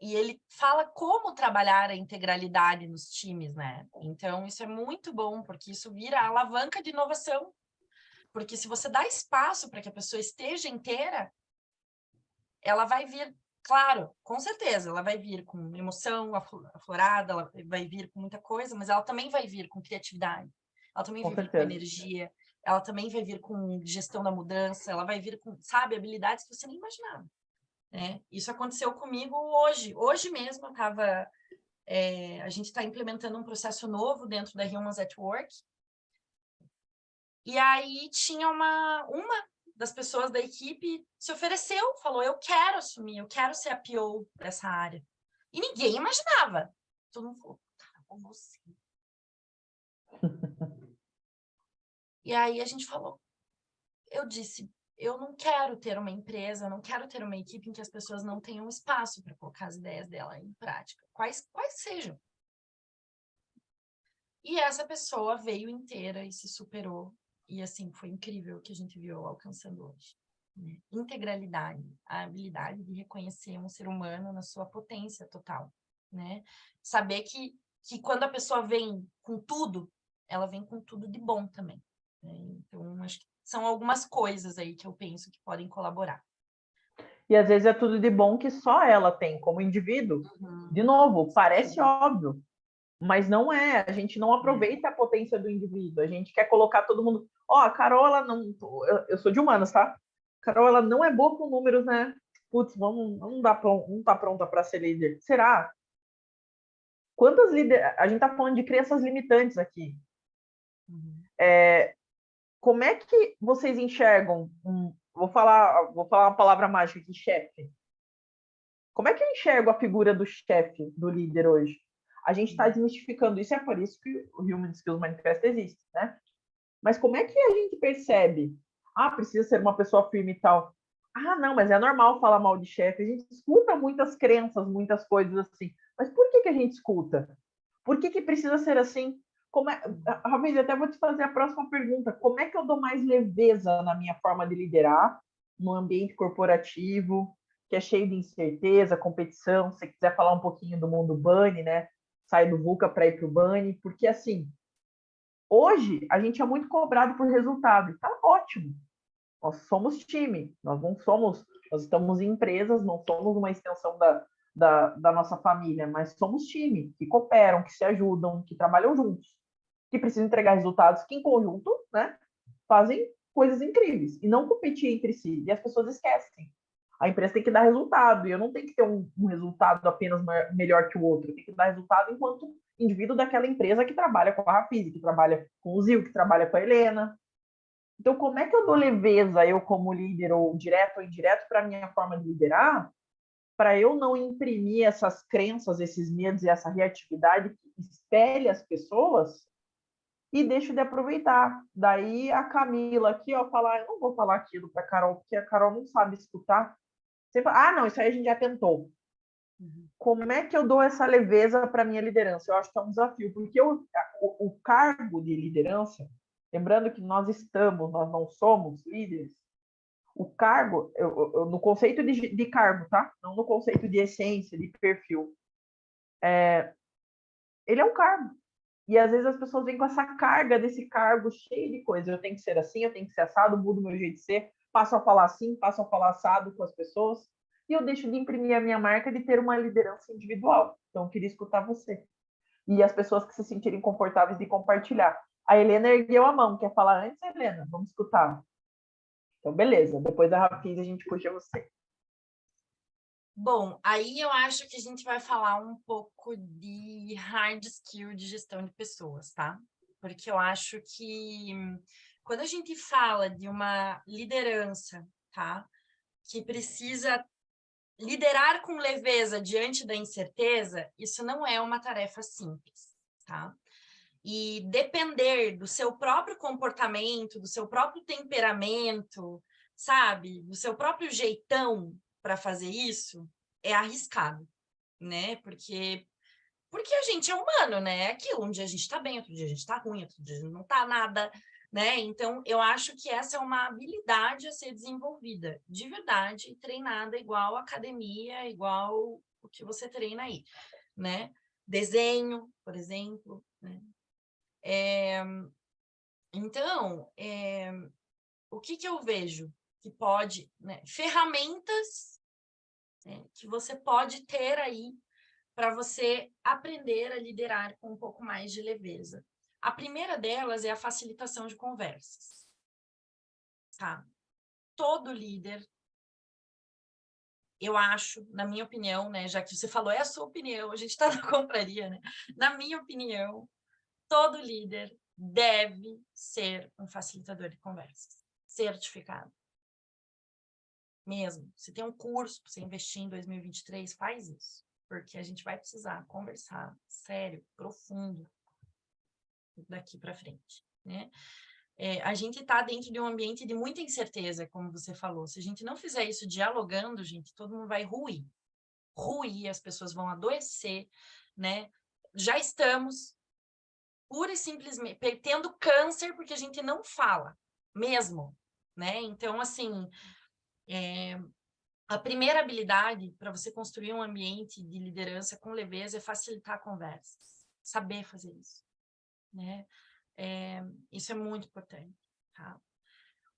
e ele fala como trabalhar a integralidade nos times, né? Então, isso é muito bom, porque isso vira alavanca de inovação. Porque se você dá espaço para que a pessoa esteja inteira, ela vai vir, claro, com certeza, ela vai vir com emoção aflorada, ela vai vir com muita coisa, mas ela também vai vir com criatividade, ela também vai vir com energia, ela também vai vir com gestão da mudança, ela vai vir com, sabe, habilidades que você nem imaginava. Né? Isso aconteceu comigo hoje mesmo eu estava, a gente está implementando um processo novo dentro da Humans at Work, e aí tinha uma das pessoas da equipe se ofereceu, falou, eu quero assumir, eu quero ser a PO dessa área. E ninguém imaginava. Todo mundo falou, cara, como assim? E aí a gente falou, eu disse, eu não quero ter uma empresa, eu não quero ter uma equipe em que as pessoas não tenham espaço para colocar as ideias dela em prática, quais sejam. E essa pessoa veio inteira e se superou. E assim, foi incrível o que a gente viu alcançando hoje. Né? Integralidade, a habilidade de reconhecer um ser humano na sua potência total. Né? Saber que quando a pessoa vem com tudo, ela vem com tudo de bom também. Né? Então, acho que são algumas coisas aí que eu penso que podem colaborar. E às vezes é tudo de bom que só ela tem como indivíduo. De novo, parece óbvio, mas não é. A gente não aproveita a potência do indivíduo. A gente quer colocar todo mundo... a Carol, ela não... Eu sou de humanas, tá? A Carol, ela não é boa com números, né? Putz, não tá pronta para ser líder. Será? Quantas líderes... A gente tá falando de crenças limitantes aqui. Como é que vocês enxergam... Vou falar uma palavra mágica aqui, chefe. Como é que eu enxergo a figura do chefe, do líder hoje? A gente está desmistificando isso, é por isso que o Human Skills Manifesto existe, né? Mas como é que a gente percebe? Precisa ser uma pessoa firme e tal. Não, mas é normal falar mal de chefe. A gente escuta muitas crenças, muitas coisas assim. Mas por que a gente escuta? Por que precisa ser assim? Rafael, até vou te fazer a próxima pergunta. Como é que eu dou mais leveza na minha forma de liderar no ambiente corporativo, que é cheio de incerteza, competição? Se você quiser falar um pouquinho do mundo Bunny, né? Sai do VUCA para ir para o Bunny, porque assim, hoje a gente é muito cobrado por resultado, está ótimo. Nós somos time, nós estamos em empresas, não somos uma extensão da nossa família, mas somos time, que cooperam, que se ajudam, que trabalham juntos, que precisam entregar resultados que em conjunto, né, fazem coisas incríveis, e não competir entre si, e as pessoas esquecem. A empresa tem que dar resultado, e eu não tenho que ter um resultado apenas melhor que o outro, eu tenho que dar resultado enquanto indivíduo daquela empresa que trabalha com a Rafise, que trabalha com o Zil, que trabalha com a Helena. Então, como é que eu dou leveza, eu como líder, ou direto ou indireto, para a minha forma de liderar, para eu não imprimir essas crenças, esses medos e essa reatividade que espelhe as pessoas e deixo de aproveitar. Daí a Camila aqui, falar, eu não vou falar aquilo para a Carol, porque a Carol não sabe escutar. Você fala, não, isso aí a gente já tentou. Como é que eu dou essa leveza para a minha liderança? Eu acho que é um desafio, porque o cargo de liderança, lembrando que nós não somos líderes, o cargo, no conceito de cargo, tá? Não no conceito de essência, de perfil. Ele é um cargo. E às vezes as pessoas vêm com essa carga desse cargo cheio de coisas. Eu tenho que ser assim, eu tenho que ser assado, mudo o meu jeito de ser, passo a falar assim, passo a falar assado com as pessoas. E eu deixo de imprimir a minha marca de ter uma liderança individual. Então, eu queria escutar você. E as pessoas que se sentirem confortáveis de compartilhar. A Helena ergueu a mão. Quer falar antes, Helena? Vamos escutar. Então, beleza. Depois da Rafise, a gente puxa você. Bom, aí eu acho que a gente vai falar um pouco de hard skill de gestão de pessoas, tá? Porque eu acho que quando a gente fala de uma liderança, tá? Que precisa liderar com leveza diante da incerteza, isso não é uma tarefa simples, tá? E depender do seu próprio comportamento, do seu próprio temperamento, sabe? Do seu próprio jeitão para fazer isso, é arriscado, né? Porque a gente é humano, né? É aquilo, um dia a gente está bem, outro dia a gente está ruim, outro dia a gente não está nada, né? Então, eu acho que essa é uma habilidade a ser desenvolvida, de verdade, treinada igual academia, igual o que você treina aí, né? Desenho, por exemplo, né? Então, o que eu vejo que pode, né? Ferramentas, né, que você pode ter aí para você aprender a liderar com um pouco mais de leveza. A primeira delas é a facilitação de conversas. Tá? Todo líder, eu acho, na minha opinião, né, já que você falou, é a sua opinião, a gente está na confraria, né? Na minha opinião, todo líder deve ser um facilitador de conversas, certificado. Mesmo. Se tem um curso para você investir em 2023, faz isso. Porque a gente vai precisar conversar sério, profundo, daqui para frente, né? A gente está dentro de um ambiente de muita incerteza, como você falou. Se a gente não fizer isso dialogando, gente, todo mundo vai ruir. Ruir, as pessoas vão adoecer, né? Já estamos, pura e simplesmente, tendo câncer porque a gente não fala, mesmo, né? Então, assim, a primeira habilidade para você construir um ambiente de liderança com leveza é facilitar conversas. Saber fazer isso, né? Isso é muito importante, tá?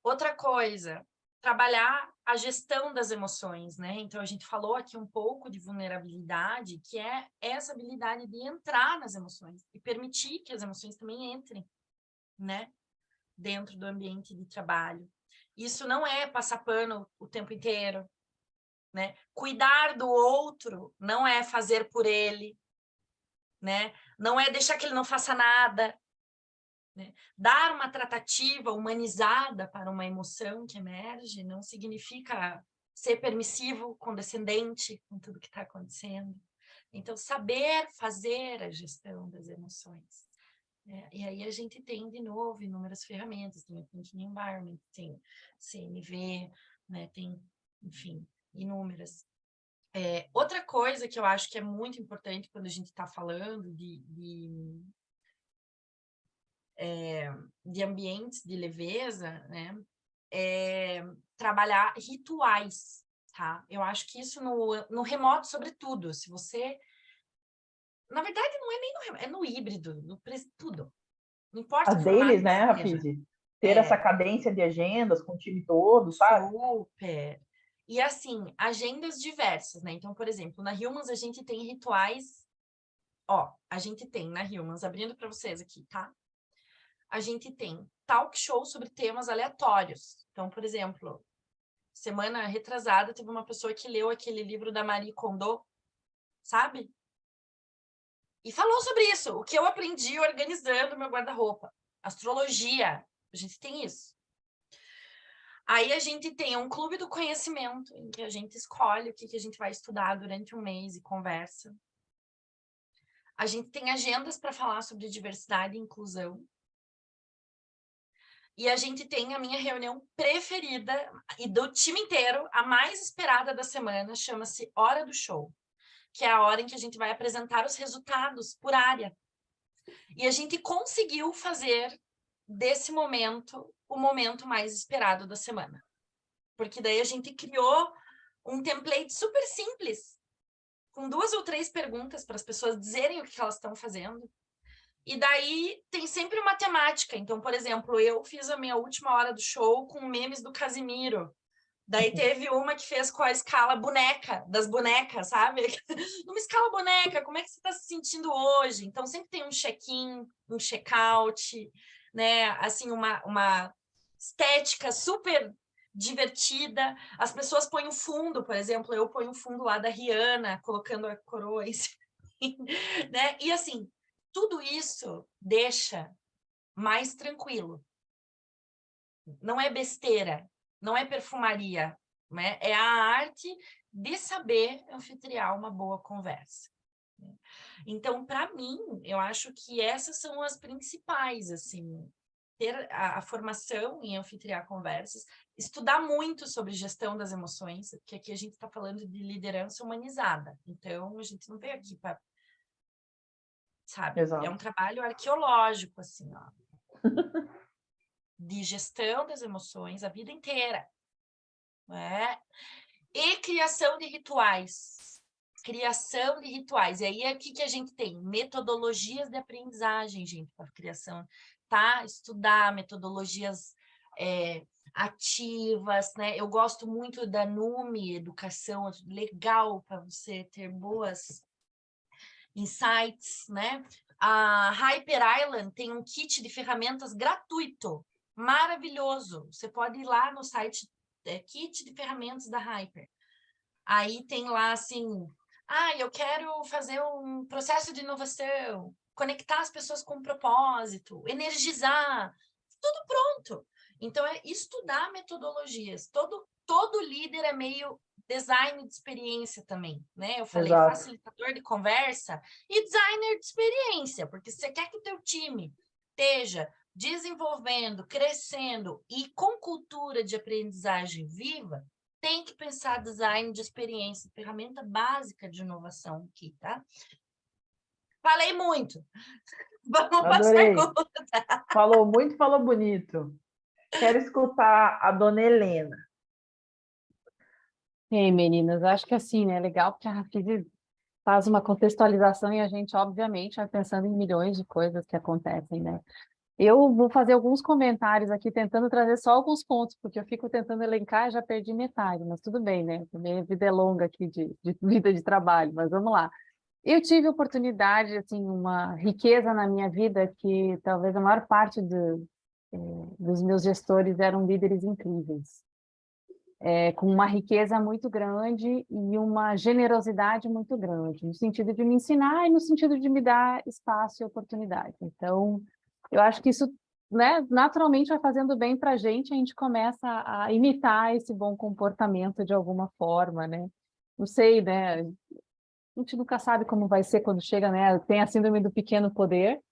Outra coisa, trabalhar a gestão das emoções, né? Então, a gente falou aqui um pouco de vulnerabilidade, que é essa habilidade de entrar nas emoções e permitir que as emoções também entrem, né? Dentro do ambiente de trabalho. Isso não é passar pano o tempo inteiro, né? Cuidar do outro não é fazer por ele, né? Não é deixar que ele não faça nada, né? Dar uma tratativa humanizada para uma emoção que emerge não significa ser permissivo, condescendente com tudo que está acontecendo. Então, saber fazer a gestão das emoções. E aí a gente tem, de novo, inúmeras ferramentas. Tem o Thinking Environment, tem CNV, né? Tem, enfim, inúmeras. Outra coisa que eu acho que é muito importante quando a gente está falando de ambientes de leveza, né, é trabalhar rituais, tá? Eu acho que isso no remoto, sobretudo, se você... Na verdade, não é nem no remoto, é no híbrido, tudo. Não importa As o formato dailies, que né, seja. Rafise? Ter essa cadência de agendas com o time todo, sabe? Super. E assim, agendas diversas, né? Então, por exemplo, na Humans a gente tem rituais. Ó, a gente tem na Humans, abrindo para vocês aqui, tá? A gente tem talk show sobre temas aleatórios. Então, por exemplo, semana retrasada teve uma pessoa que leu aquele livro da Marie Kondo, sabe? E falou sobre isso, o que eu aprendi organizando meu guarda-roupa. Astrologia, a gente tem isso. Aí a gente tem um clube do conhecimento, em que a gente escolhe o que a gente vai estudar durante um mês e conversa. A gente tem agendas para falar sobre diversidade e inclusão. E a gente tem a minha reunião preferida, e do time inteiro, a mais esperada da semana, chama-se Hora do Show, que é a hora em que a gente vai apresentar os resultados por área. E a gente conseguiu fazer desse momento o momento mais esperado da semana. Porque daí a gente criou um template super simples, com 2 ou 3 perguntas para as pessoas dizerem o que elas estão fazendo. E daí tem sempre uma temática. Então, por exemplo, eu fiz a minha última hora do show com memes do Casimiro. Daí teve uma que fez com a escala boneca, das bonecas, sabe? Numa escala boneca, como é que você está se sentindo hoje? Então, sempre tem um check-in, um check-out, né? Assim, uma estética super divertida. As pessoas põem o fundo, por exemplo, eu ponho o fundo lá da Rihanna, colocando a coroa em cima, né? E assim, tudo isso deixa mais tranquilo. Não é besteira, não é perfumaria, né? É a arte de saber anfitriar uma boa conversa. Então, para mim, eu acho que essas são as principais, assim, ter a formação em anfitriar conversas, estudar muito sobre gestão das emoções, porque aqui a gente está falando de liderança humanizada, então a gente não veio aqui para, sabe, Exato. é um trabalho arqueológico, assim, ó, de gestão das emoções a vida inteira, né? E criação de rituais, criação de rituais. E aí, aqui que a gente tem metodologias de aprendizagem, gente, para criação, tá? Estudar metodologias ativas, né? Eu gosto muito da NUME, educação, legal para você ter boas insights, né? A Hyper Island tem um kit de ferramentas gratuito, maravilhoso. Você pode ir lá no site kit de ferramentas da Hyper. Aí tem lá assim, eu quero fazer um processo de inovação, conectar as pessoas com um propósito, energizar, tudo pronto. Então, é estudar metodologias. Todo líder é meio design de experiência também, né? Eu falei facilitador de conversa e designer de experiência, porque você quer que o teu time esteja desenvolvendo, crescendo e com cultura de aprendizagem viva, tem que pensar design de experiência, ferramenta básica de inovação aqui, tá? Falei muito. Vamos para as perguntas. Falou muito, falou bonito. Quero escutar a dona Helena. Ei, meninas, acho que assim, né, legal porque a Rafise faz uma contextualização e a gente, obviamente, vai pensando em milhões de coisas que acontecem, né? Eu vou fazer alguns comentários aqui, tentando trazer só alguns pontos, porque eu fico tentando elencar e já perdi metade, mas tudo bem, né? Minha vida é longa aqui de vida de trabalho, mas vamos lá. Eu tive oportunidade, assim, uma riqueza na minha vida que talvez a maior parte dos meus gestores eram líderes incríveis, com uma riqueza muito grande e uma generosidade muito grande, no sentido de me ensinar e no sentido de me dar espaço e oportunidade. Então, eu acho que isso, né, naturalmente vai fazendo bem para a gente começa a imitar esse bom comportamento de alguma forma, né? Não sei, né? A gente nunca sabe como vai ser quando chega, né? Tem a síndrome do pequeno poder,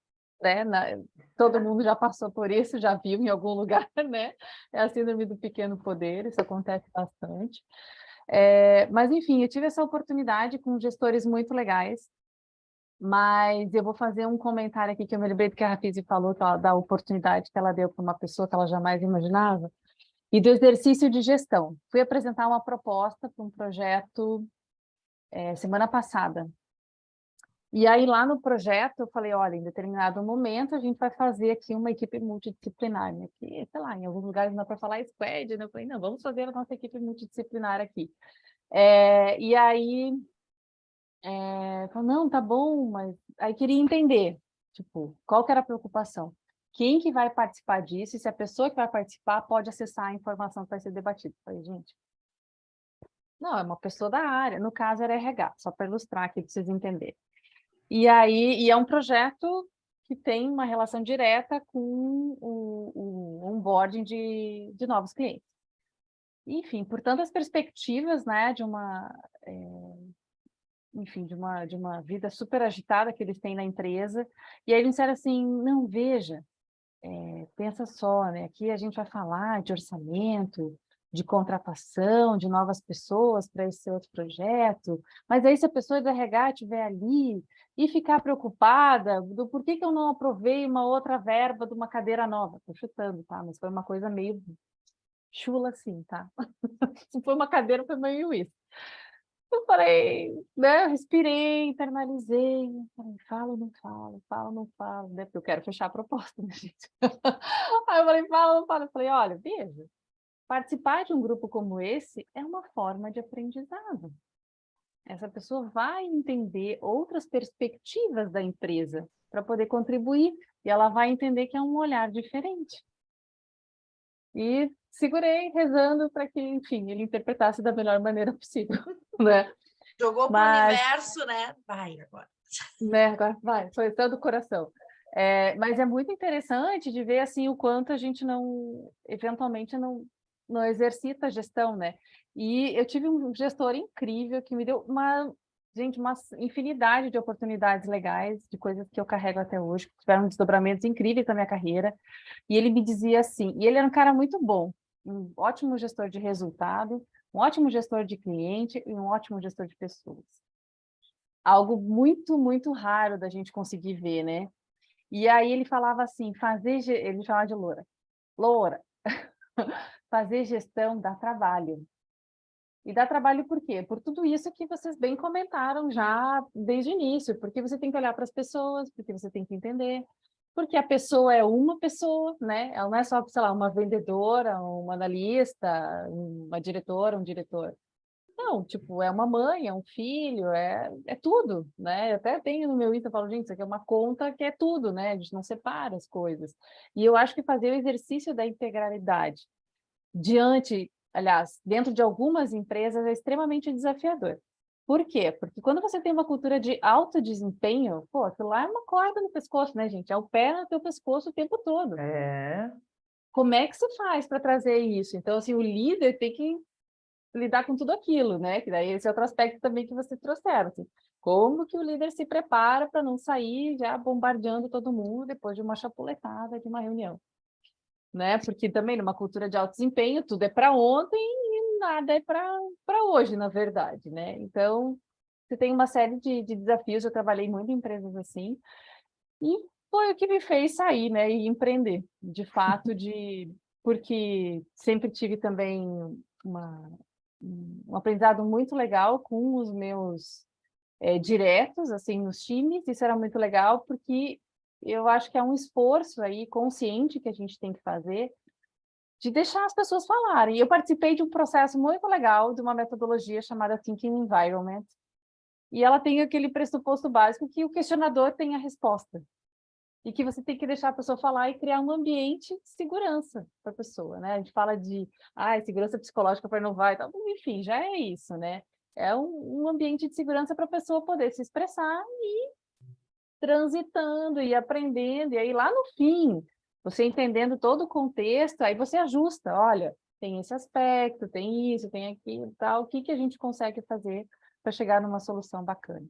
né? Todo mundo já passou por isso, já viu em algum lugar, né? É a síndrome do pequeno poder, isso acontece bastante. Mas, enfim, eu tive essa oportunidade com gestores muito legais, mas eu vou fazer um comentário aqui que eu me lembrei do que a Rafise falou, da oportunidade que ela deu para uma pessoa que ela jamais imaginava, e do exercício de gestão. Fui apresentar uma proposta para um projeto semana passada. E aí, lá no projeto, eu falei, olha, em determinado momento, a gente vai fazer aqui uma equipe multidisciplinar, né? Que, sei lá, em alguns lugares não dá para falar squad, né? Eu falei, não, vamos fazer a nossa equipe multidisciplinar aqui. E aí, falei, não, tá bom, mas aí queria entender, tipo, qual que era a preocupação? Quem que vai participar disso? E se a pessoa que vai participar pode acessar a informação que vai ser debatida. Eu falei, gente, não, é uma pessoa da área, no caso era RH, só para ilustrar aqui, para vocês entenderem. E é um projeto que tem uma relação direta com o onboarding de novos clientes. Enfim, por tantas perspectivas, né, enfim, de uma vida super agitada que eles têm na empresa, e aí eles disseram assim, não, veja, pensa só, né, aqui a gente vai falar de orçamento, de contratação, de novas pessoas para esse outro projeto, mas aí se a pessoa do RH estiver ali e ficar preocupada do porquê que eu não aprovei uma outra verba de uma cadeira nova, estou chutando, tá? Mas foi uma coisa meio chula assim, tá? Se foi uma cadeira, foi meio isso. Eu falei, né, respirei, internalizei, falei, falo, não falo, falo, não falo, né? Porque eu quero fechar a proposta, né, gente? Aí eu falei, falo, não falo. Eu falei, olha, veja, participar de um grupo como esse é uma forma de aprendizado. Essa pessoa vai entender outras perspectivas da empresa para poder contribuir e ela vai entender que é um olhar diferente. E segurei, rezando para que, enfim, ele interpretasse da melhor maneira possível, né? Jogou para o universo, né? Vai agora. Né? Agora vai, foi todo o coração. Mas é muito interessante de ver assim o quanto a gente eventualmente não exercita a gestão, né? E eu tive um gestor incrível que me deu uma infinidade de oportunidades legais, de coisas que eu carrego até hoje, que tiveram desdobramentos incríveis na minha carreira. E ele me dizia assim, e ele era um cara muito bom, um ótimo gestor de resultado, um ótimo gestor de cliente e um ótimo gestor de pessoas. Algo muito, muito raro da gente conseguir ver, né? E aí ele falava assim, ele chamava de Loura, fazer gestão dá trabalho. E dá trabalho por quê? Por tudo isso que vocês bem comentaram já desde o início, porque você tem que olhar para as pessoas, porque você tem que entender, porque a pessoa é uma pessoa, né? Ela não é só, sei lá, uma vendedora, uma analista, uma diretora, um diretor. Não, tipo, é uma mãe, é um filho, é tudo, né? Eu até tenho no meu Insta, eu falo, gente, isso aqui é uma conta que é tudo, né? A gente não separa as coisas. E eu acho que fazer o exercício da integralidade aliás, dentro de algumas empresas é extremamente desafiador. Por quê? Porque quando você tem uma cultura de alto desempenho, pô, aquilo lá é uma corda no pescoço, né, gente? É o pé no teu pescoço o tempo todo. É. Como é que você faz para trazer isso? Então, assim, o líder tem que lidar com tudo aquilo, né? Que daí esse é outro aspecto também que vocês trouxeram, assim. Como que o líder se prepara para não sair já bombardeando todo mundo depois de uma chapuletada de uma reunião? Né? Porque também numa cultura de alto desempenho, tudo é para ontem e nada é para hoje, na verdade, né? Então, você tem uma série de desafios, eu trabalhei muito em empresas assim, e foi o que me fez sair, né, e empreender, de fato, porque sempre tive também um aprendizado muito legal com os meus diretos, assim, nos times, isso era muito legal, porque eu acho que é um esforço aí consciente que a gente tem que fazer de deixar as pessoas falarem. Eu participei de um processo muito legal, de uma metodologia chamada Thinking Environment, e ela tem aquele pressuposto básico que o questionador tem a resposta, e que você tem que deixar a pessoa falar e criar um ambiente de segurança para a pessoa, né? A gente fala de segurança psicológica para inovar e tal, enfim, já é isso, né? É um ambiente de segurança para a pessoa poder se expressar e transitando e aprendendo, e aí lá no fim, você entendendo todo o contexto, aí você ajusta, olha, tem esse aspecto, tem isso, tem aquilo, tal, o que que a gente consegue fazer para chegar numa solução bacana.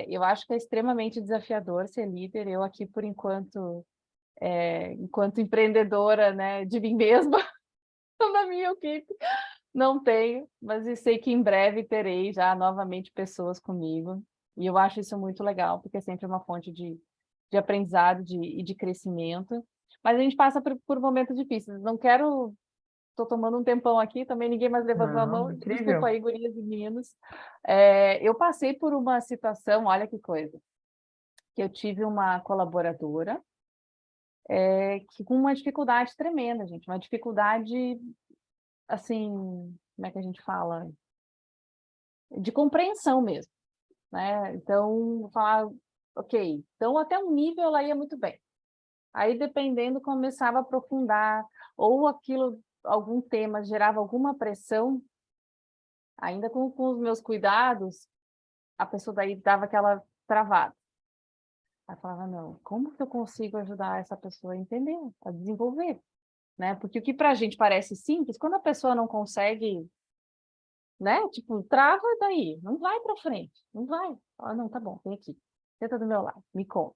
Eu acho que é extremamente desafiador ser líder, eu aqui, por enquanto, enquanto empreendedora, né, de mim mesma, na minha equipe, não tenho, mas eu sei que em breve terei já novamente pessoas comigo. E eu acho isso muito legal, porque é sempre uma fonte de aprendizado e de crescimento. Mas a gente passa por momentos difíceis. Não quero... Estou tomando um tempão aqui, também ninguém mais levantou a Não, mão. Desculpa incrível. aí, gurias e meninos. Eu passei por uma situação, olha que coisa, que eu tive uma colaboradora que com uma dificuldade tremenda, gente. Uma dificuldade, assim, como é que a gente fala? De compreensão mesmo, né? Então, vou falar, ok, então até um nível ela ia muito bem. Aí, dependendo, começava a aprofundar, ou aquilo, algum tema gerava alguma pressão, ainda com os meus cuidados, a pessoa daí dava aquela travada. Aí falava, não, como que eu consigo ajudar essa pessoa a entender, a desenvolver, né? Porque o que para a gente parece simples, quando a pessoa não consegue, né? Tipo, trava daí, não vai para frente, não vai. Ah, não, tá bom, vem aqui, senta do meu lado, me conta.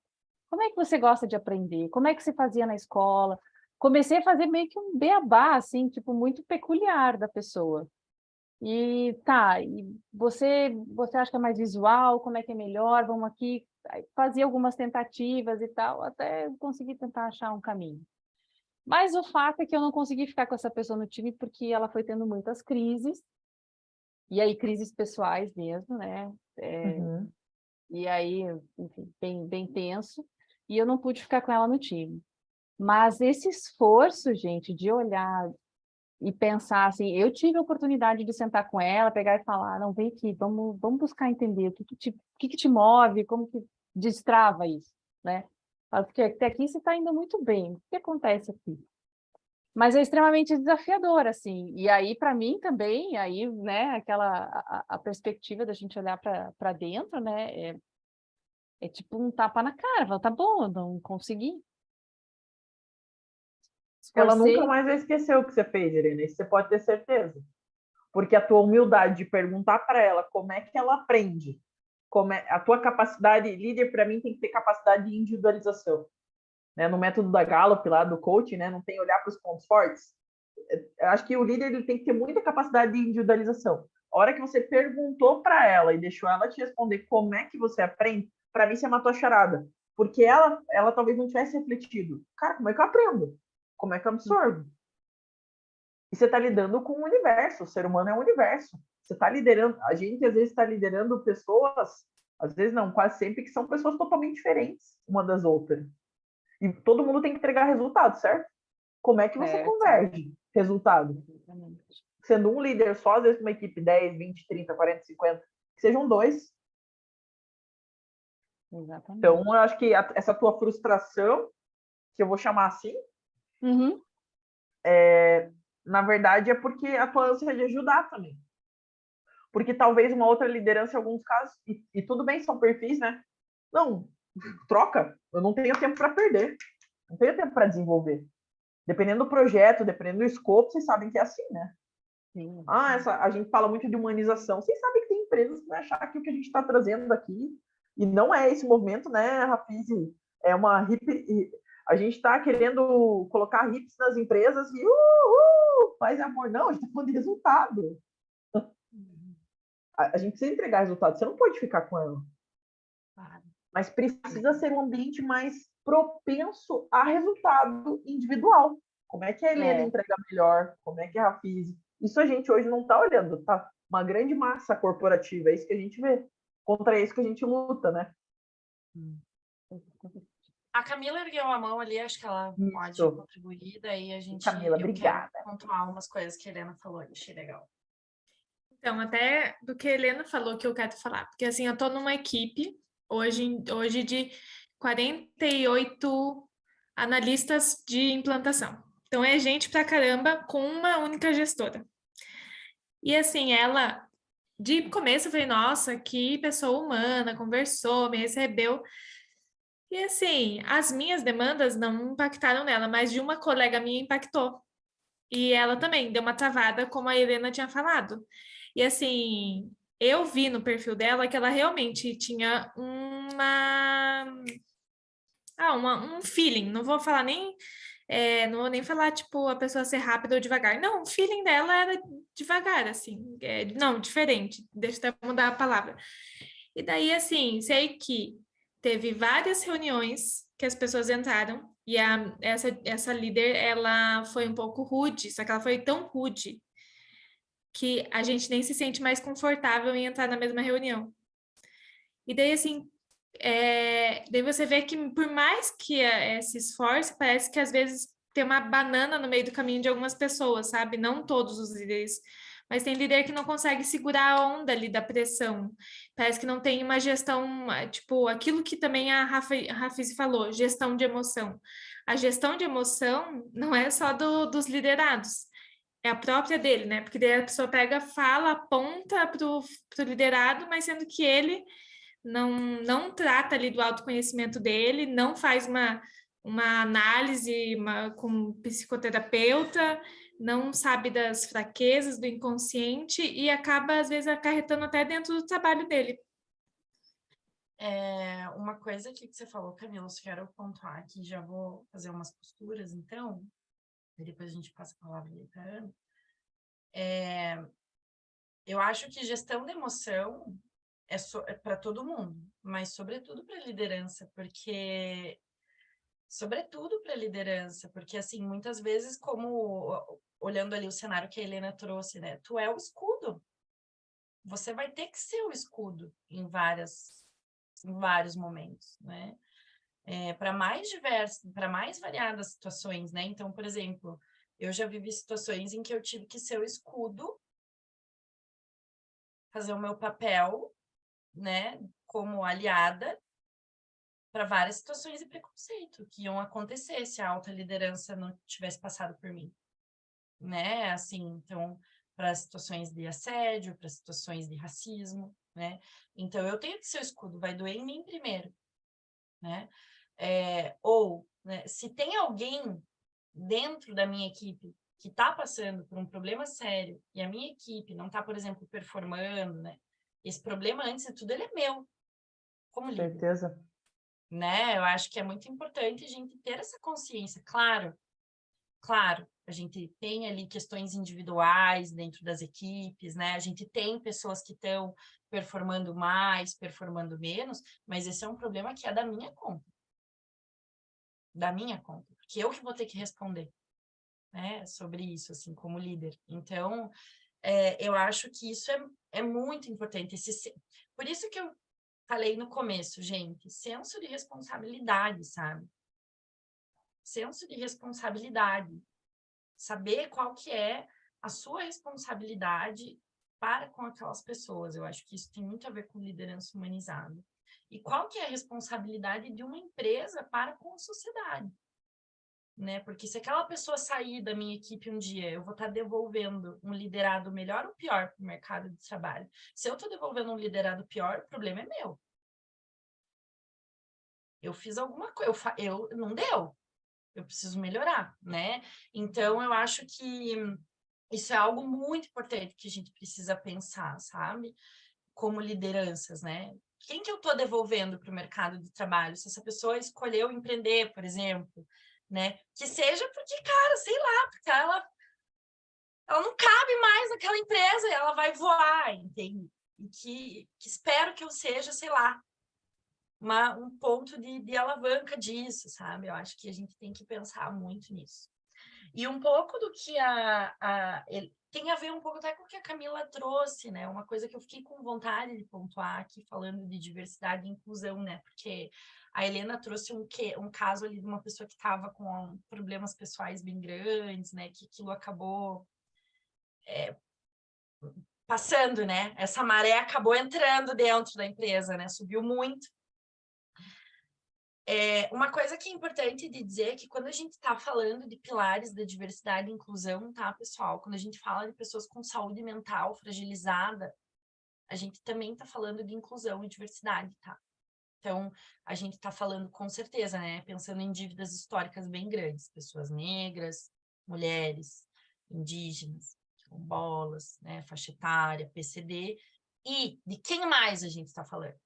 Como é que você gosta de aprender? Como é que você fazia na escola? Comecei a fazer meio que um beabá, assim, tipo, muito peculiar da pessoa. E tá, e você acha que é mais visual? Como é que é melhor? Vamos aqui. Aí fazia algumas tentativas e tal, até conseguir tentar achar um caminho. Mas o fato é que eu não consegui ficar com essa pessoa no time porque ela foi tendo muitas crises, e aí crises pessoais mesmo, né? Uhum. E aí, enfim, bem tenso, e eu não pude ficar com ela no time. Mas esse esforço, gente, de olhar e pensar assim, eu tive a oportunidade de sentar com ela, pegar e falar, não, vem aqui, vamos buscar entender o que que te move, como que destrava isso, né? Porque até aqui você está indo muito bem, o que acontece aqui? Mas é extremamente desafiador, assim, e aí para mim também, aí, né, a perspectiva da gente olhar para dentro, né, é tipo um tapa na cara, fala, tá bom, eu não consegui. Ela nunca Esforcei. mais vai esquecer o que você fez, Irene, isso você pode ter certeza. Porque a tua humildade de perguntar para ela como é que ela aprende, a tua capacidade, líder para mim tem que ter capacidade de individualização. Né? No método da Gallup, lá do coaching, né? Não tem olhar para os pontos fortes. Eu acho que o líder ele tem que ter muita capacidade de individualização. A hora que você perguntou para ela e deixou ela te responder como é que você aprende, para mim você matou a charada. Porque ela talvez não tivesse refletido. Cara, como é que eu aprendo? Como é que eu absorvo? E você está lidando com o universo, o ser humano é um universo. Você está liderando, a gente às vezes está liderando pessoas, às vezes não, quase sempre, que são pessoas totalmente diferentes uma das outras. E todo mundo tem que entregar resultado, certo? Como é que você converge resultado? Sendo um líder só, às vezes uma equipe 10, 20, 30, 40, 50, que sejam 2. Exatamente. Então, eu acho que essa tua frustração, que eu vou chamar assim, na verdade é porque a tua ânsia de ajudar também. Porque talvez uma outra liderança em alguns casos, e tudo bem, são perfis, né? Não, troca, eu não tenho tempo para perder, não tenho tempo para desenvolver. Dependendo do projeto, dependendo do escopo, vocês sabem que é assim, né? Sim. A gente fala muito de humanização. Vocês sabem que tem empresas que vão achar que o que a gente está trazendo aqui, e não é esse movimento, né, Rafizi? É uma hippie. A gente está querendo colocar hips nas empresas e faz amor. Não, a gente está falando de resultado. A gente precisa entregar resultado. Você não pode ficar com ela. Mas precisa ser um ambiente mais propenso a resultado individual. Como é que a Helena entrega melhor? Como é que a Rafizi? Isso a gente hoje não está olhando, tá? Uma grande massa corporativa, é isso que a gente vê. Contra isso que a gente luta, né? A Camila ergueu a mão ali, acho que ela pode Isso. contribuir, daí a gente... Camila, eu obrigada. quero pontuar umas coisas que a Helena falou, achei legal. Então, até do que a Helena falou que eu quero falar, porque assim, eu tô numa equipe hoje de 48 analistas de implantação. Então, é gente pra caramba com uma única gestora. E assim, ela, de começo, eu falei, nossa, que pessoa humana, conversou, me recebeu. E assim, as minhas demandas não impactaram nela, mas de uma colega minha impactou. E ela também deu uma travada, como a Helena tinha falado. E assim, eu vi no perfil dela que ela realmente tinha um feeling. Não vou falar nem, não vou nem falar, tipo, a pessoa ser rápida ou devagar. Não, o feeling dela era devagar, assim. Não, diferente. Deixa eu até mudar a palavra. E daí, assim, sei que teve várias reuniões que as pessoas entraram e essa líder, ela foi um pouco rude, só que ela foi tão rude que a gente nem se sente mais confortável em entrar na mesma reunião. E daí, assim, daí você vê que por mais que se esforce, parece que às vezes tem uma banana no meio do caminho de algumas pessoas, sabe? Não todos os líderes, mas tem líder que não consegue segurar a onda ali da pressão. Parece que não tem uma gestão, tipo, aquilo que também a Rafizi falou, gestão de emoção. A gestão de emoção não é só dos liderados, é a própria dele, né? Porque daí a pessoa pega, fala, aponta pro liderado, mas sendo que ele não trata ali do autoconhecimento dele, não faz uma análise com psicoterapeuta, não sabe das fraquezas do inconsciente e acaba, às vezes, acarretando até dentro do trabalho dele. Uma coisa que você falou, Camila, eu quero pontuar aqui, já vou fazer umas posturas, então, e depois a gente passa a palavra para a Ana. Eu acho que gestão de emoção é para todo mundo, mas sobretudo para liderança, porque assim, muitas vezes, como olhando ali o cenário que a Helena trouxe, né? Tu é o escudo. Você vai ter que ser o escudo em vários momentos, né? Para mais variadas situações, né? Então, por exemplo, eu já vivi situações em que eu tive que ser o escudo, fazer o meu papel, né, como aliada para várias situações de preconceito que iam acontecer se a alta liderança não tivesse passado por mim, né? Assim, então, para situações de assédio, para situações de racismo, né? Então, eu tenho que ser o escudo, vai doer em mim primeiro, né? Né, se tem alguém dentro da minha equipe que está passando por um problema sério e a minha equipe não está, por exemplo, performando, né? Esse problema, antes de tudo, ele é meu, como líder. Certeza. Né? Eu acho que é muito importante a gente ter essa consciência. Claro, a gente tem ali questões individuais dentro das equipes, né? A gente tem pessoas que estão performando mais, performando menos, mas esse é um problema que é da minha conta. Da minha conta. Porque eu que vou ter que responder. né, sobre isso, assim, como líder. Então, eu acho que isso é muito importante. Por isso que eu falei no começo, gente, senso de responsabilidade, sabe? Senso de responsabilidade. Saber qual que é a sua responsabilidade para com aquelas pessoas. Eu acho que isso tem muito a ver com liderança humanizada. E qual que é a responsabilidade de uma empresa para com a sociedade? Né? Porque se aquela pessoa sair da minha equipe um dia, eu vou estar devolvendo um liderado melhor ou pior para o mercado de trabalho. Se eu estou devolvendo um liderado pior, o problema é meu. Eu fiz alguma coisa, não deu. Eu preciso melhorar, né? Então, eu acho que isso é algo muito importante que a gente precisa pensar, sabe? Como lideranças, né? Quem que eu estou devolvendo para o mercado de trabalho? Se essa pessoa escolheu empreender, por exemplo, né? Que seja porque, cara, sei lá, porque ela não cabe mais naquela empresa, ela vai voar, entende? E que espero que eu seja, sei lá, um ponto de alavanca disso, sabe? Eu acho que a gente tem que pensar muito nisso. E um pouco do que tem a ver um pouco até com o que a Camila trouxe, né? Uma coisa que eu fiquei com vontade de pontuar aqui, falando de diversidade e inclusão, né? Porque a Helena trouxe um caso ali de uma pessoa que estava com problemas pessoais bem grandes, né? Que aquilo acabou passando, né? Essa maré acabou entrando dentro da empresa, né? Subiu muito. Uma coisa que é importante de dizer é que quando a gente está falando de pilares da diversidade e inclusão, tá, pessoal? Quando a gente fala de pessoas com saúde mental fragilizada, a gente também está falando de inclusão e diversidade, tá? Então, a gente está falando com certeza, né? Pensando em dívidas históricas bem grandes, pessoas negras, mulheres, indígenas, quilombolas, né? Faixa etária, PCD, e de quem mais a gente está falando?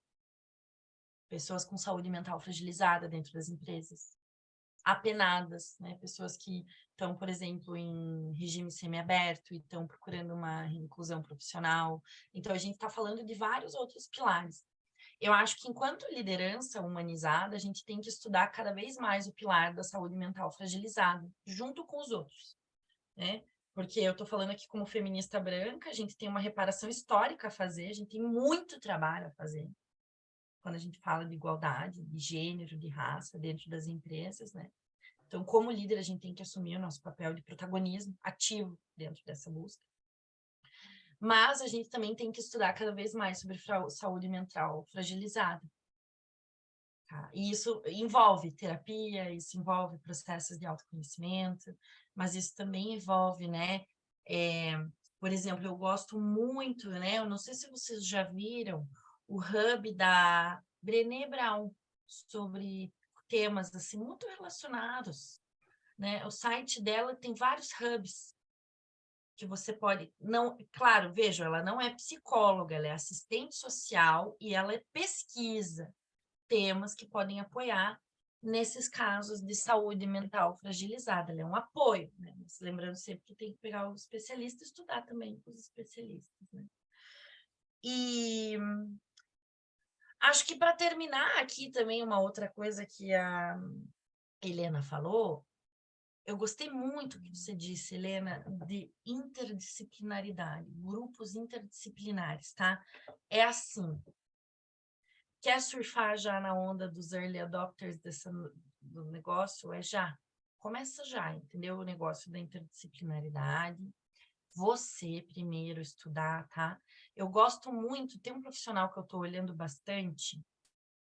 Pessoas com saúde mental fragilizada dentro das empresas, apenadas, né? Pessoas que estão, por exemplo, em regime semiaberto e estão procurando uma inclusão profissional. Então, a gente está falando de vários outros pilares. Eu acho que, enquanto liderança humanizada, a gente tem que estudar cada vez mais o pilar da saúde mental fragilizada, junto com os outros, né? Porque eu estou falando aqui como feminista branca, a gente tem uma reparação histórica a fazer, a gente tem muito trabalho a fazer quando a gente fala de igualdade, de gênero, de raça dentro das empresas, né? Então, como líder, a gente tem que assumir o nosso papel de protagonismo ativo dentro dessa busca. Mas a gente também tem que estudar cada vez mais sobre saúde mental fragilizada. Tá? E isso envolve terapia, isso envolve processos de autoconhecimento, mas isso também envolve, né? Por exemplo, eu gosto muito, né? Eu não sei se vocês já viram o hub da Brené Brown sobre temas assim muito relacionados, né? O site dela tem vários hubs que você pode, não, claro, veja, ela não é psicóloga, ela é assistente social e ela pesquisa temas que podem apoiar nesses casos de saúde mental fragilizada. Ela é um apoio, né? Mas lembrando sempre que tem que pegar o especialista e estudar também com os especialistas, né? E acho que para terminar aqui também uma outra coisa que a Helena falou, eu gostei muito que você disse, Helena, de interdisciplinaridade, grupos interdisciplinares, tá? É assim, quer surfar já na onda dos early adopters do negócio? Já. Começa já, entendeu? O negócio da interdisciplinaridade. Você primeiro estudar, tá? Eu gosto muito, tem um profissional que eu estou olhando bastante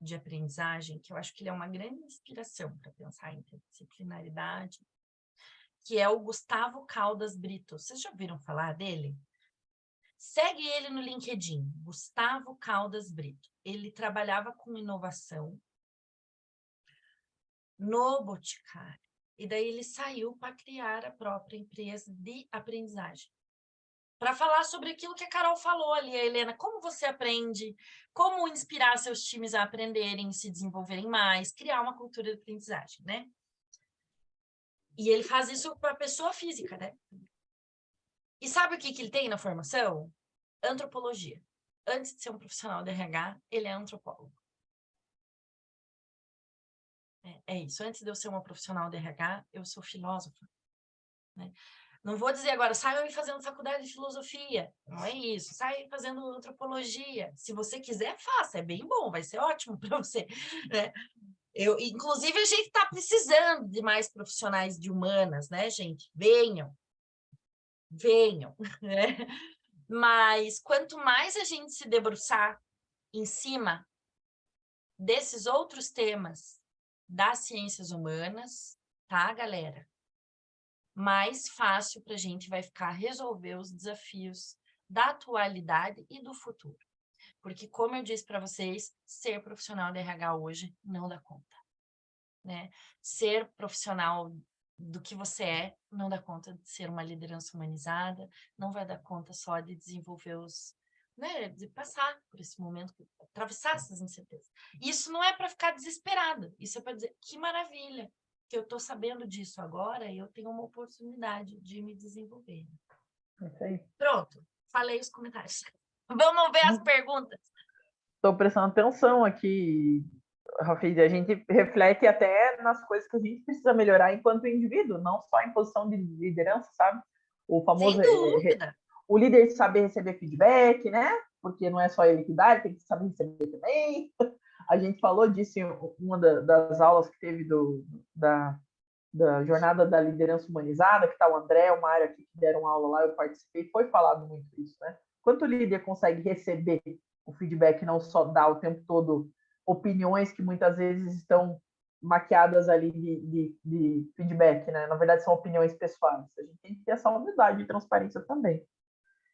de aprendizagem, que eu acho que ele é uma grande inspiração para pensar em interdisciplinaridade, que é o Gustavo Caldas Brito. Vocês já ouviram falar dele? Segue ele no LinkedIn, Gustavo Caldas Brito. Ele trabalhava com inovação no Boticário. E daí ele saiu para criar a própria empresa de aprendizagem. Para falar sobre aquilo que a Carol falou ali, a Helena, como você aprende, como inspirar seus times a aprenderem, se desenvolverem mais, criar uma cultura de aprendizagem, né? E ele faz isso para a pessoa física, né? E sabe o que ele tem na formação? Antropologia. Antes de ser um profissional de RH, ele é antropólogo. É isso. Antes de eu ser uma profissional de RH, eu sou filósofa. né? Não vou dizer agora, saiam fazendo faculdade de filosofia. Não é isso. Saiam fazendo antropologia. Se você quiser, faça. É bem bom, vai ser ótimo para você, né? Inclusive, a gente está precisando de mais profissionais de humanas, né, gente? Venham, né? Mas quanto mais a gente se debruçar em cima desses outros temas das ciências humanas, tá, galera? Mais fácil para a gente vai ficar resolver os desafios da atualidade e do futuro. Porque, como eu disse para vocês, ser profissional de RH hoje não dá conta, né? Ser profissional do que você é não dá conta de ser uma liderança humanizada, não vai dar conta só de desenvolver né, de passar por esse momento, atravessar essas incertezas. Isso não é para ficar desesperado, isso é para dizer, que maravilha, que eu estou sabendo disso agora e eu tenho uma oportunidade de me desenvolver. Isso aí. Pronto, falei os comentários. Vamos ver as perguntas. Estou prestando atenção aqui, Rafi, a gente reflete até nas coisas que a gente precisa melhorar enquanto indivíduo, não só em posição de liderança, sabe? O famoso... Sem dúvida. O líder saber receber feedback, né? Porque não é só ele que dá, ele tem que saber receber também. A gente falou disso em uma das aulas que teve da jornada da liderança humanizada, que está o André, o Mário aqui que deram aula lá, eu participei, foi falado muito isso, né? Quanto o líder consegue receber o feedback, não só dar o tempo todo opiniões que muitas vezes estão maquiadas ali de feedback, né? Na verdade, são opiniões pessoais. A gente tem que ter essa humildade e transparência também.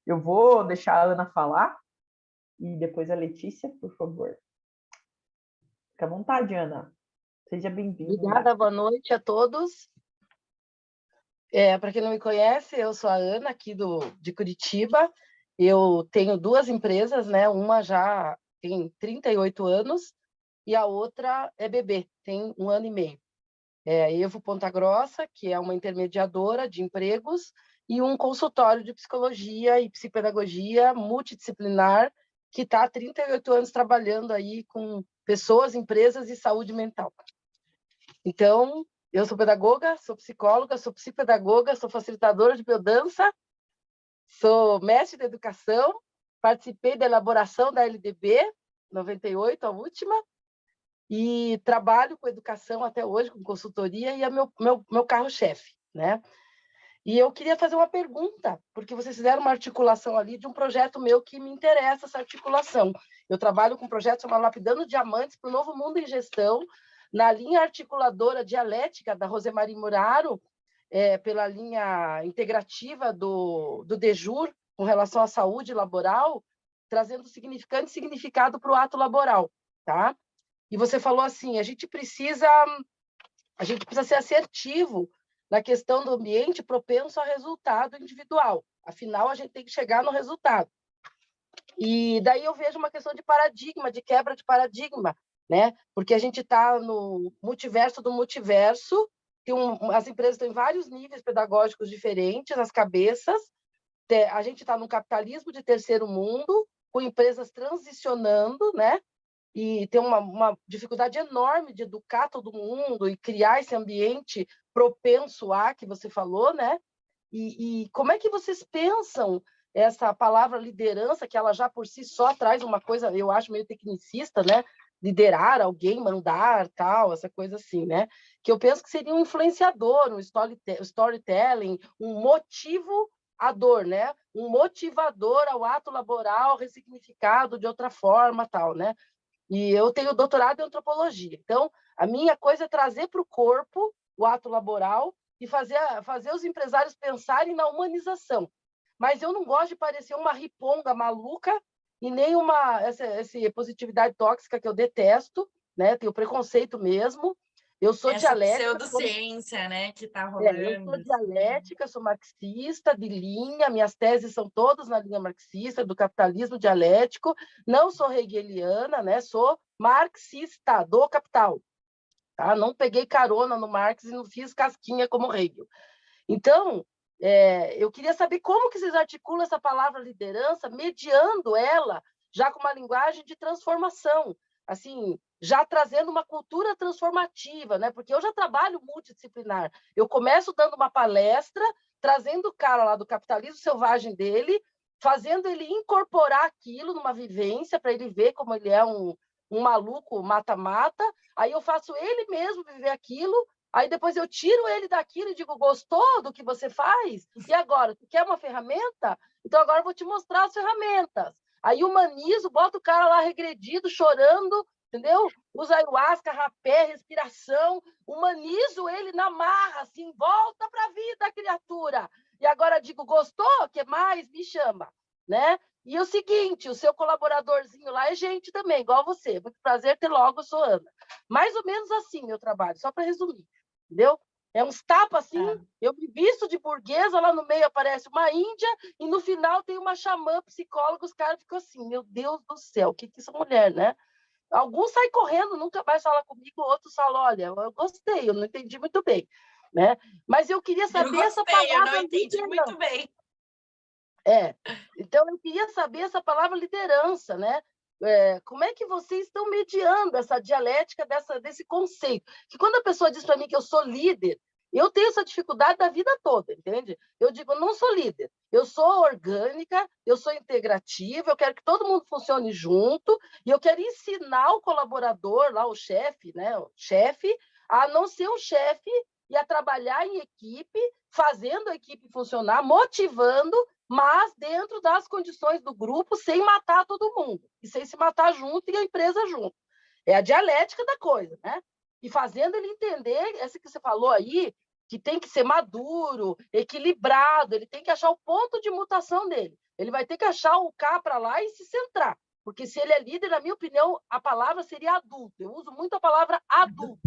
Eu vou deixar a Ana falar e depois a Letícia, por favor. Fica à vontade, Ana. Seja bem-vinda. Obrigada, boa noite a todos. Para quem não me conhece, eu sou a Ana, aqui de Curitiba. Eu tenho 2 empresas, né? Uma já tem 38 anos e a outra é bebê, tem 1 ano e meio. É a Evo Ponta Grossa, que é uma intermediadora de empregos, e um consultório de psicologia e psicopedagogia multidisciplinar, que está há 38 anos trabalhando aí com pessoas, empresas e saúde mental. Então, eu sou pedagoga, sou psicóloga, sou psicopedagoga, sou facilitadora de biodança, sou mestre de educação, participei da elaboração da LDB, 98, a última, e trabalho com educação até hoje, com consultoria, e é meu carro-chefe, né? E eu queria fazer uma pergunta, porque vocês fizeram uma articulação ali de um projeto meu que me interessa, essa articulação. Eu trabalho com um projeto chamado Lapidando Diamantes para o Novo Mundo em Gestão, na linha articuladora dialética da Rosemarie Muraro, pela linha integrativa do DEJUR, com relação à saúde laboral, trazendo significado para o ato laboral, tá? E você falou assim, a gente precisa ser assertivo na questão do ambiente propenso a resultado individual. Afinal, a gente tem que chegar no resultado. E daí eu vejo uma questão de paradigma, de quebra de paradigma, né? Porque a gente está no multiverso do multiverso, as empresas estão em vários níveis pedagógicos diferentes, as cabeças, a gente está num capitalismo de terceiro mundo, com empresas transicionando, né? E tem uma dificuldade enorme de educar todo mundo e criar esse ambiente propenso a, que você falou, né? E como é que vocês pensam essa palavra liderança, que ela já por si só traz uma coisa, eu acho, meio tecnicista, né? Liderar alguém, mandar, tal, essa coisa assim, né? Que eu penso que seria um influenciador, um storytelling, um motivador, né? Um motivador ao ato laboral ressignificado de outra forma, tal, né? E eu tenho doutorado em antropologia. Então, a minha coisa é trazer para o corpo o ato laboral e fazer os empresários pensarem na humanização. Mas eu não gosto de parecer uma riponga maluca e nem essa positividade tóxica que eu detesto, né? Tenho preconceito mesmo. Eu sou dialética. Essa pseudociência, né, que está rolando. Eu sou dialética, sou marxista, de linha, minhas teses são todas na linha marxista, do capitalismo dialético. Não sou hegeliana, né? Sou marxista do capital. Tá? Não peguei carona no Marx e não fiz casquinha como Hegel. Então, eu queria saber como que vocês articulam essa palavra liderança, mediando ela já com uma linguagem de transformação, assim, já trazendo uma cultura transformativa, né? Porque eu já trabalho multidisciplinar. Eu começo dando uma palestra, trazendo o cara lá do capitalismo selvagem dele, fazendo ele incorporar aquilo numa vivência, para ele ver como ele é um maluco mata-mata, aí eu faço ele mesmo viver aquilo, aí depois eu tiro ele daquilo e digo, gostou do que você faz? E agora, tu quer uma ferramenta? Então agora eu vou te mostrar as ferramentas. Aí humanizo, boto o cara lá regredido, chorando, entendeu? Usa ayahuasca, rapé, respiração, humanizo ele na marra, assim, volta para a vida, criatura. E agora digo, gostou? Que mais? Me chama, né? E o seguinte, o seu colaboradorzinho lá é gente também, igual você. Muito prazer ter logo, eu sou Ana. Mais ou menos assim meu trabalho, só para resumir, entendeu? É uns tapas assim, eu me visto de burguesa, lá no meio aparece uma índia, e no final tem uma xamã, psicóloga, os caras ficam assim, meu Deus do céu, o que que essa mulher, né? Alguns saem correndo, nunca mais falam comigo, outros falam, olha, eu gostei, eu não entendi muito bem, né? Mas eu queria saber essa palavra. Eu não entendi muito bem. Então eu queria saber essa palavra liderança, né? Como é que vocês estão mediando essa dialética desse conceito? Que quando a pessoa diz para mim que eu sou líder, eu tenho essa dificuldade da vida toda, entende? Eu digo, eu não sou líder, eu sou orgânica, eu sou integrativa, eu quero que todo mundo funcione junto, e eu quero ensinar o colaborador, lá o chefe, né? O chefe, a não ser um chefe e a trabalhar em equipe, fazendo a equipe funcionar, motivando, mas dentro das condições do grupo, sem matar todo mundo, e sem se matar junto e a empresa junto. É a dialética da coisa, né? E fazendo ele entender, essa que você falou aí, que tem que ser maduro, equilibrado, ele tem que achar o ponto de mutação dele. Ele vai ter que achar o cá para lá e se centrar, porque se ele é líder, na minha opinião, a palavra seria adulto. Eu uso muito a palavra adulto.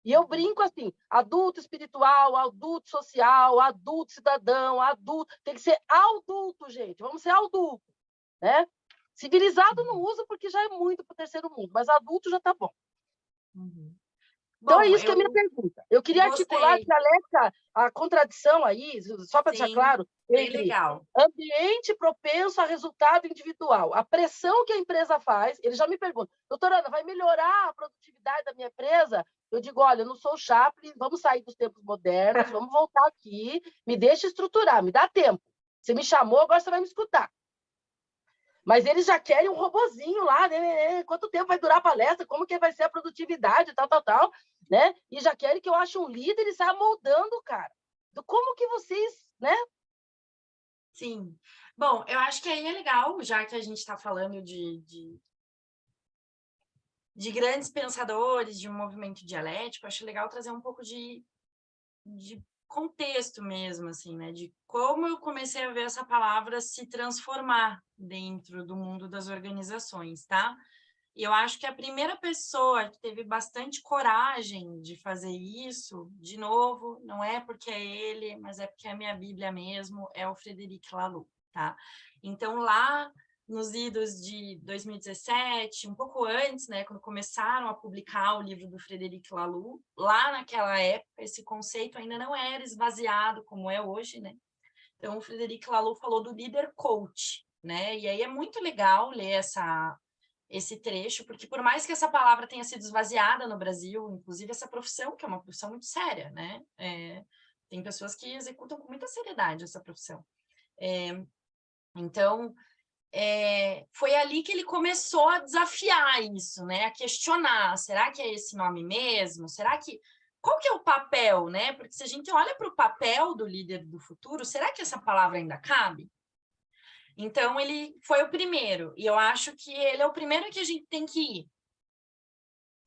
E eu brinco assim, adulto espiritual, adulto social, adulto cidadão, adulto... Tem que ser adulto, gente. Vamos ser adulto, né? Civilizado não uso porque já é muito para o terceiro mundo, mas adulto já está bom. Então, é isso que é a minha pergunta. Eu queria articular a dialética, a contradição aí, só para deixar claro, entre ambiente propenso a resultado individual, a pressão que a empresa faz. Ele já me pergunta, doutora Ana, vai melhorar a produtividade da minha empresa? Eu digo, olha, eu não sou o Chaplin, vamos sair dos tempos modernos, vamos voltar aqui, me deixa estruturar, me dá tempo. Você me chamou, agora você vai me escutar. Mas eles já querem um robozinho lá, né? Quanto tempo vai durar a palestra, como que vai ser a produtividade, tal, né? E já querem que eu ache um líder e saia moldando o cara. Como que vocês, né? Sim. Bom, eu acho que aí é legal, já que a gente está falando de grandes pensadores, de um movimento dialético, acho legal trazer um pouco de contexto mesmo, assim, né? De como eu comecei a ver essa palavra se transformar dentro do mundo das organizações, tá? E eu acho que a primeira pessoa que teve bastante coragem de fazer isso, de novo, não é porque é ele, mas é porque é a minha Bíblia mesmo, é o Frederic Laloux, tá? Então, lá nos idos de 2017, um pouco antes, né, quando começaram a publicar o livro do Frederic Laloux, lá naquela época, esse conceito ainda não era esvaziado como é hoje, né? Então, o Frederic Laloux falou do líder coach, né? E aí é muito legal ler esse trecho, porque por mais que essa palavra tenha sido esvaziada no Brasil, inclusive essa profissão, que é uma profissão muito séria, né? Tem pessoas que executam com muita seriedade essa profissão. Então, foi ali que ele começou a desafiar isso, né? A questionar, será que é esse nome mesmo? Qual que é o papel, né? Porque se a gente olha para o papel do líder do futuro, será que essa palavra ainda cabe? Então, ele foi o primeiro, e eu acho que ele é o primeiro que a gente tem que ir,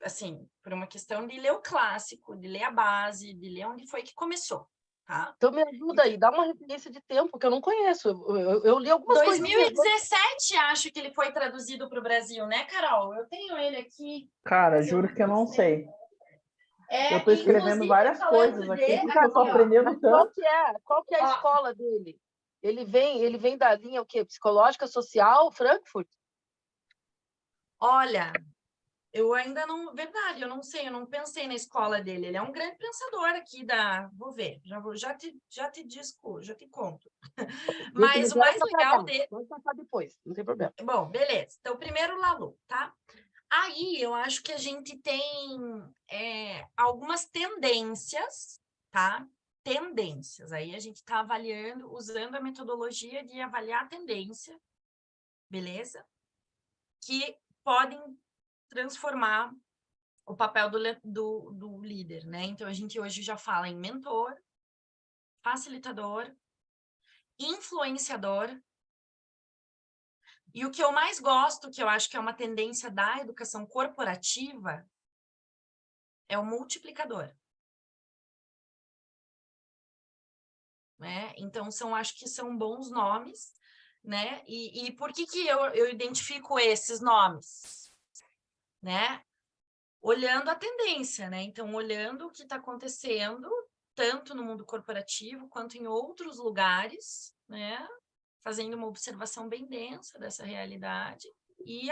assim, por uma questão de ler o clássico, de ler a base, de ler onde foi que começou, tá? Então, me ajuda aí, dá uma referência de tempo que eu não conheço. Eu li algumas coisas. 2017, acho que ele foi traduzido para o Brasil, né, Carol? Eu tenho ele aqui. Cara, juro que eu não sei. Eu estou escrevendo várias coisas aqui, porque eu estou aprendendo tanto. Qual que é a escola dele? Ele vem da linha o quê? Psicológica, social, Frankfurt? Olha, eu ainda não... Verdade, eu não sei, eu não pensei na escola dele. Ele é um grande pensador aqui da... Vou ver, já te conto. Mas o mais legal dele... Vamos passar depois, não tem problema. Bom, beleza. Então, primeiro Laloux, tá? Aí, eu acho que a gente tem algumas tendências, tá? tendências. Aí a gente está avaliando, usando a metodologia de avaliar a tendência, beleza? Que podem transformar o papel do líder, né? Então, a gente hoje já fala em mentor, facilitador, influenciador. E o que eu mais gosto, que eu acho que é uma tendência da educação corporativa, é o multiplicador. Né? Então, acho que são bons nomes, né? E por que eu identifico esses nomes? Né? Olhando a tendência, né? Então, olhando o que está acontecendo, tanto no mundo corporativo quanto em outros lugares, né? Fazendo uma observação bem densa dessa realidade e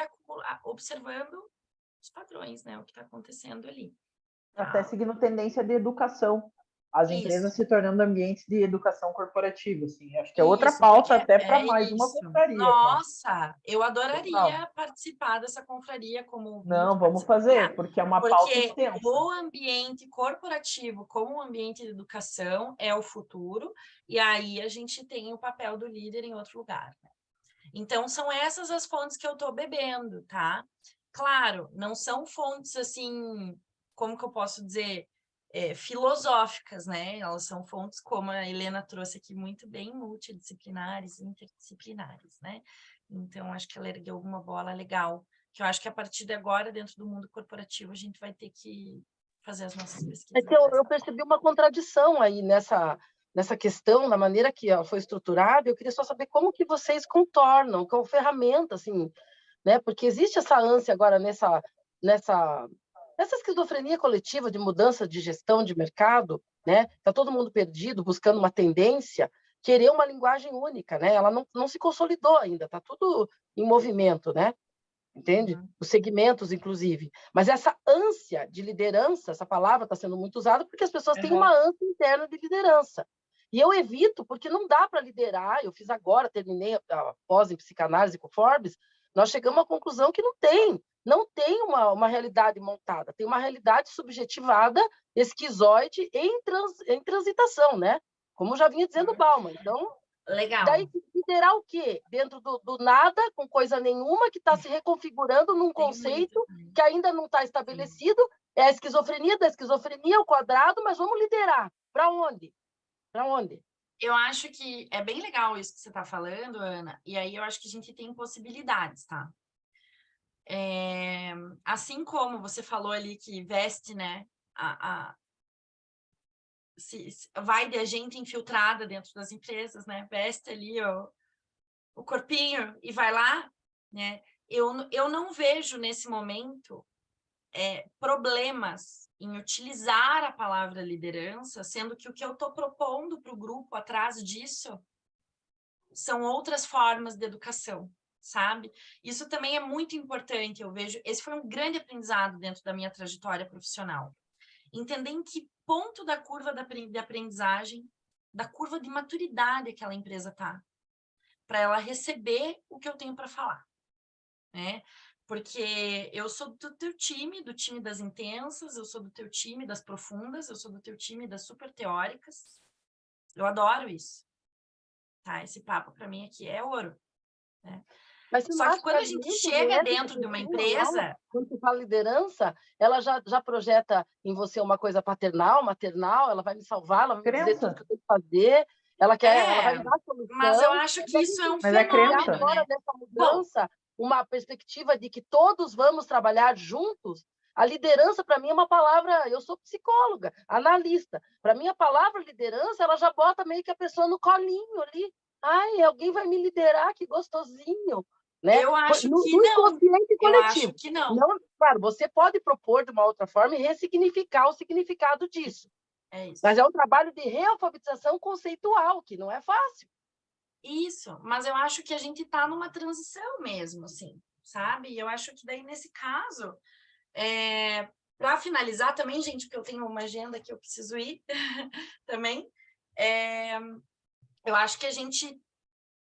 observando os padrões, né? O que está acontecendo ali. Até seguindo tendência de educação. As empresas se tornando ambientes de educação corporativa, assim. Acho que é outra pauta até para mais uma confraria. Nossa, eu adoraria participar dessa confraria como ouvinte. Não, vamos fazer, porque é uma pauta extensa. O ambiente corporativo como um ambiente de educação é o futuro, e aí a gente tem o papel do líder em outro lugar. Né? Então, são essas as fontes que eu estou bebendo, tá? Claro, não são fontes, assim, como que eu posso dizer, filosóficas, né? Elas são fontes, como a Helena trouxe aqui muito bem, multidisciplinares, interdisciplinares, né? Então, acho que ela ergueu alguma bola legal, que eu acho que a partir de agora, dentro do mundo corporativo, a gente vai ter que fazer as nossas pesquisas. Eu percebi uma contradição aí nessa questão, na maneira que ela foi estruturada. Eu queria só saber como que vocês contornam, qual ferramenta, assim, né? Porque existe essa ânsia agora nessa esquizofrenia coletiva de mudança de gestão de mercado, né? Tá todo mundo perdido, buscando uma tendência, querer uma linguagem única, né? Ela não se consolidou ainda, tá tudo em movimento, né? Entende? Os segmentos, inclusive. Mas essa ânsia de liderança, essa palavra está sendo muito usada porque as pessoas têm uma ânsia interna de liderança. E eu evito, porque não dá para liderar. Eu fiz agora, terminei a pós em psicanálise com o Forbes, nós chegamos à conclusão que não tem uma realidade montada, tem uma realidade subjetivada, esquizoide, em transitação, né? Como já vinha dizendo o Bauman. Então, legal. Daí, liderar o quê? Dentro do nada, com coisa nenhuma, que está se reconfigurando num conceito que ainda não está estabelecido. É a esquizofrenia da esquizofrenia ao quadrado, mas vamos liderar. Para onde? Para onde? Eu acho que é bem legal isso que você está falando, Ana, e aí eu acho que a gente tem possibilidades, tá? Assim como você falou ali que veste, né, vai de gente infiltrada dentro das empresas, né, veste ali o corpinho e vai lá, né, eu não vejo nesse momento problemas em utilizar a palavra liderança, sendo que o que eu estou propondo para o grupo atrás disso são outras formas de educação, sabe? Isso também é muito importante, eu vejo, esse foi um grande aprendizado dentro da minha trajetória profissional. Entender em que ponto da curva de aprendizagem, da curva de maturidade aquela empresa está, para ela receber o que eu tenho para falar, né? Porque eu sou do teu time, do time das intensas, eu sou do teu time das profundas, eu sou do teu time das super teóricas. Eu adoro isso. Tá? Esse papo para mim aqui é ouro. Né? Mas só que quando a gente chega dentro de uma empresa... Quando você fala liderança, ela já projeta em você uma coisa paternal, maternal, ela vai me salvar, ela vai me dizer tudo que eu tenho que fazer, ela vai me dar solução. Mas eu acho que isso é um fenômeno, agora, né? dessa mudança, uma perspectiva de que todos vamos trabalhar juntos. A liderança, para mim, é uma palavra... Eu sou psicóloga, analista. Para mim, a palavra liderança, ela já bota meio que a pessoa no colinho ali. Ai, alguém vai me liderar, que gostosinho. Né? Eu acho que no não. Inconsciente coletivo. Eu acho que não. Claro, você pode propor de uma outra forma e ressignificar o significado disso. É isso. Mas é um trabalho de realfabetização conceitual, que não é fácil. Isso, mas eu acho que a gente está numa transição mesmo, assim, sabe? E eu acho que daí, nesse caso, para finalizar também, gente, porque eu tenho uma agenda que eu preciso ir também, eu acho que a gente,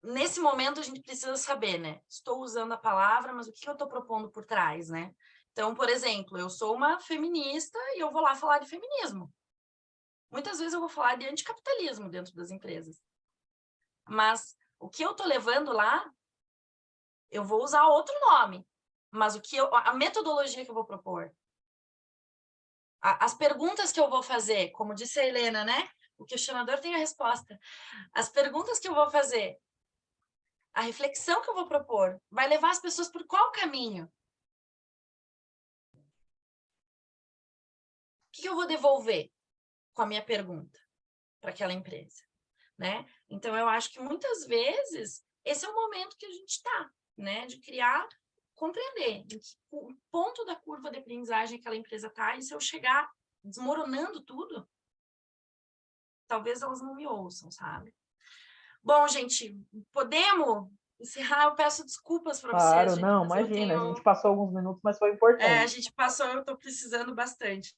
nesse momento, a gente precisa saber, né? Estou usando a palavra, mas o que eu estou propondo por trás, né? Então, por exemplo, eu sou uma feminista e eu vou lá falar de feminismo. Muitas vezes eu vou falar de anticapitalismo dentro das empresas. Mas o que eu estou levando lá, eu vou usar outro nome. Mas a metodologia que eu vou propor, as perguntas que eu vou fazer, como disse a Helena, né? O questionador tem a resposta. As perguntas que eu vou fazer, a reflexão que eu vou propor, vai levar as pessoas por qual caminho? O que eu vou devolver com a minha pergunta para aquela empresa, né? Então, eu acho que muitas vezes esse é o momento que a gente está, né? De criar, compreender em que ponto da curva de aprendizagem aquela empresa está, e se eu chegar desmoronando tudo, talvez elas não me ouçam, sabe? Bom, gente, podemos encerrar? Eu peço desculpas para vocês, Claro, gente, não, mas imagina, a gente passou alguns minutos, mas foi importante. a gente passou, eu estou precisando bastante.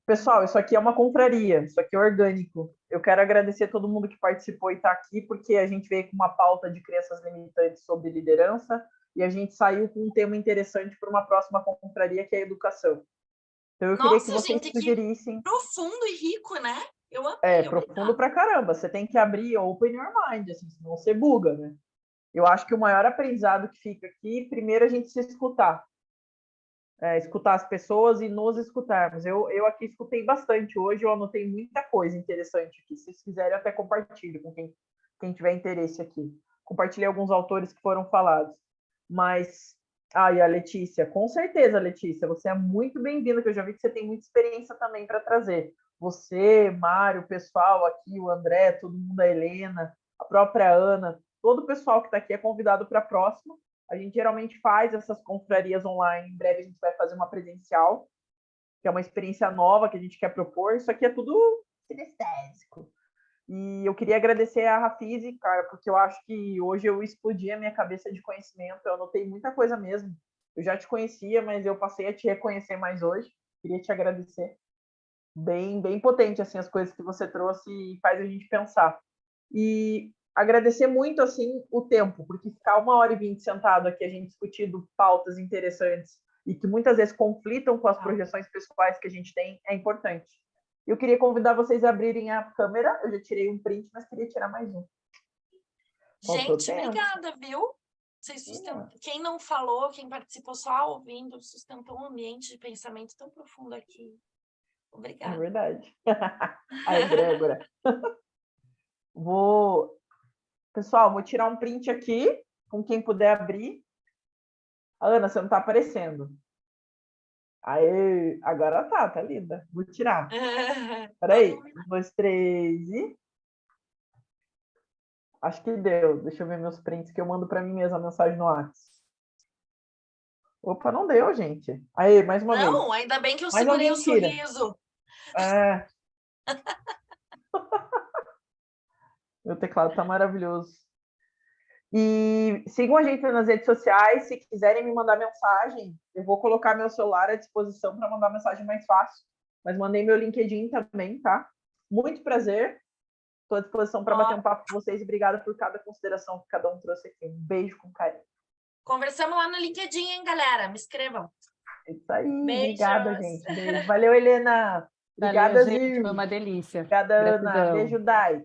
Pessoal, isso aqui é uma confraria, isso aqui é orgânico. Eu quero agradecer a todo mundo que participou e está aqui, porque a gente veio com uma pauta de crenças limitantes sobre liderança e a gente saiu com um tema interessante para uma próxima confraria, que é a educação. Então, eu queria que vocês sugerissem... Profundo e rico, né? Eu amei. Profundo pra caramba. Você tem que abrir open your mind, assim, senão você buga, né? Eu acho que o maior aprendizado que fica aqui, primeiro a gente se escutar. Escutar as pessoas e nos escutarmos. Eu aqui escutei bastante hoje, eu anotei muita coisa interessante aqui. Se vocês quiserem, eu até compartilho com quem tiver interesse aqui. Compartilhei alguns autores que foram falados. Mas, e a Letícia, com certeza, Letícia, você é muito bem-vinda, que eu já vi que você tem muita experiência também para trazer. Você, Mário, o pessoal aqui, o André, todo mundo, a Helena, a própria Ana, todo o pessoal que está aqui é convidado para a próxima. A gente geralmente faz essas confrarias online. Em breve a gente vai fazer uma presencial, que é uma experiência nova que a gente quer propor. Isso aqui é tudo sinestésico. E eu queria agradecer a Rafise, cara, porque eu acho que hoje eu explodi a minha cabeça de conhecimento. Eu anotei muita coisa mesmo. Eu já te conhecia, mas eu passei a te reconhecer mais hoje. Queria te agradecer. Bem, bem potente, assim, as coisas que você trouxe e faz a gente pensar. E agradecer muito, assim, o tempo, porque ficar 1h20 sentado aqui, a gente discutindo pautas interessantes e que muitas vezes conflitam com as projeções pessoais que a gente tem, é importante. Eu queria convidar vocês a abrirem a câmera. Eu já tirei um print, mas queria tirar mais um. Gente, obrigada, viu? Vocês Quem não falou, quem participou só ouvindo, sustentou um ambiente de pensamento tão profundo aqui. Obrigada. É verdade. A egrégora. Pessoal, vou tirar um print aqui, com quem puder abrir. Ana, você não está aparecendo. Aê, agora tá linda. Vou tirar. Peraí, 1, 2, 3 e... Acho que deu. Deixa eu ver meus prints que eu mando para mim mesma a mensagem no WhatsApp. Opa, não deu, gente. Aê, mais uma vez. Não, ainda bem que eu segurei o sorriso. Meu teclado tá maravilhoso. E sigam a gente nas redes sociais. Se quiserem me mandar mensagem, eu vou colocar meu celular à disposição para mandar mensagem mais fácil. Mas mandei meu LinkedIn também, tá? Muito prazer. Estou à disposição para bater um papo com vocês. Obrigada por cada consideração que cada um trouxe aqui. Um beijo com carinho. Conversamos lá no LinkedIn, hein, galera? Me escrevam. Isso aí. Beijos. Obrigada, gente. Beijo. Valeu, Helena. Obrigada, Valeu, gente. Foi uma delícia. Obrigada, Ana. Beijo, Dai.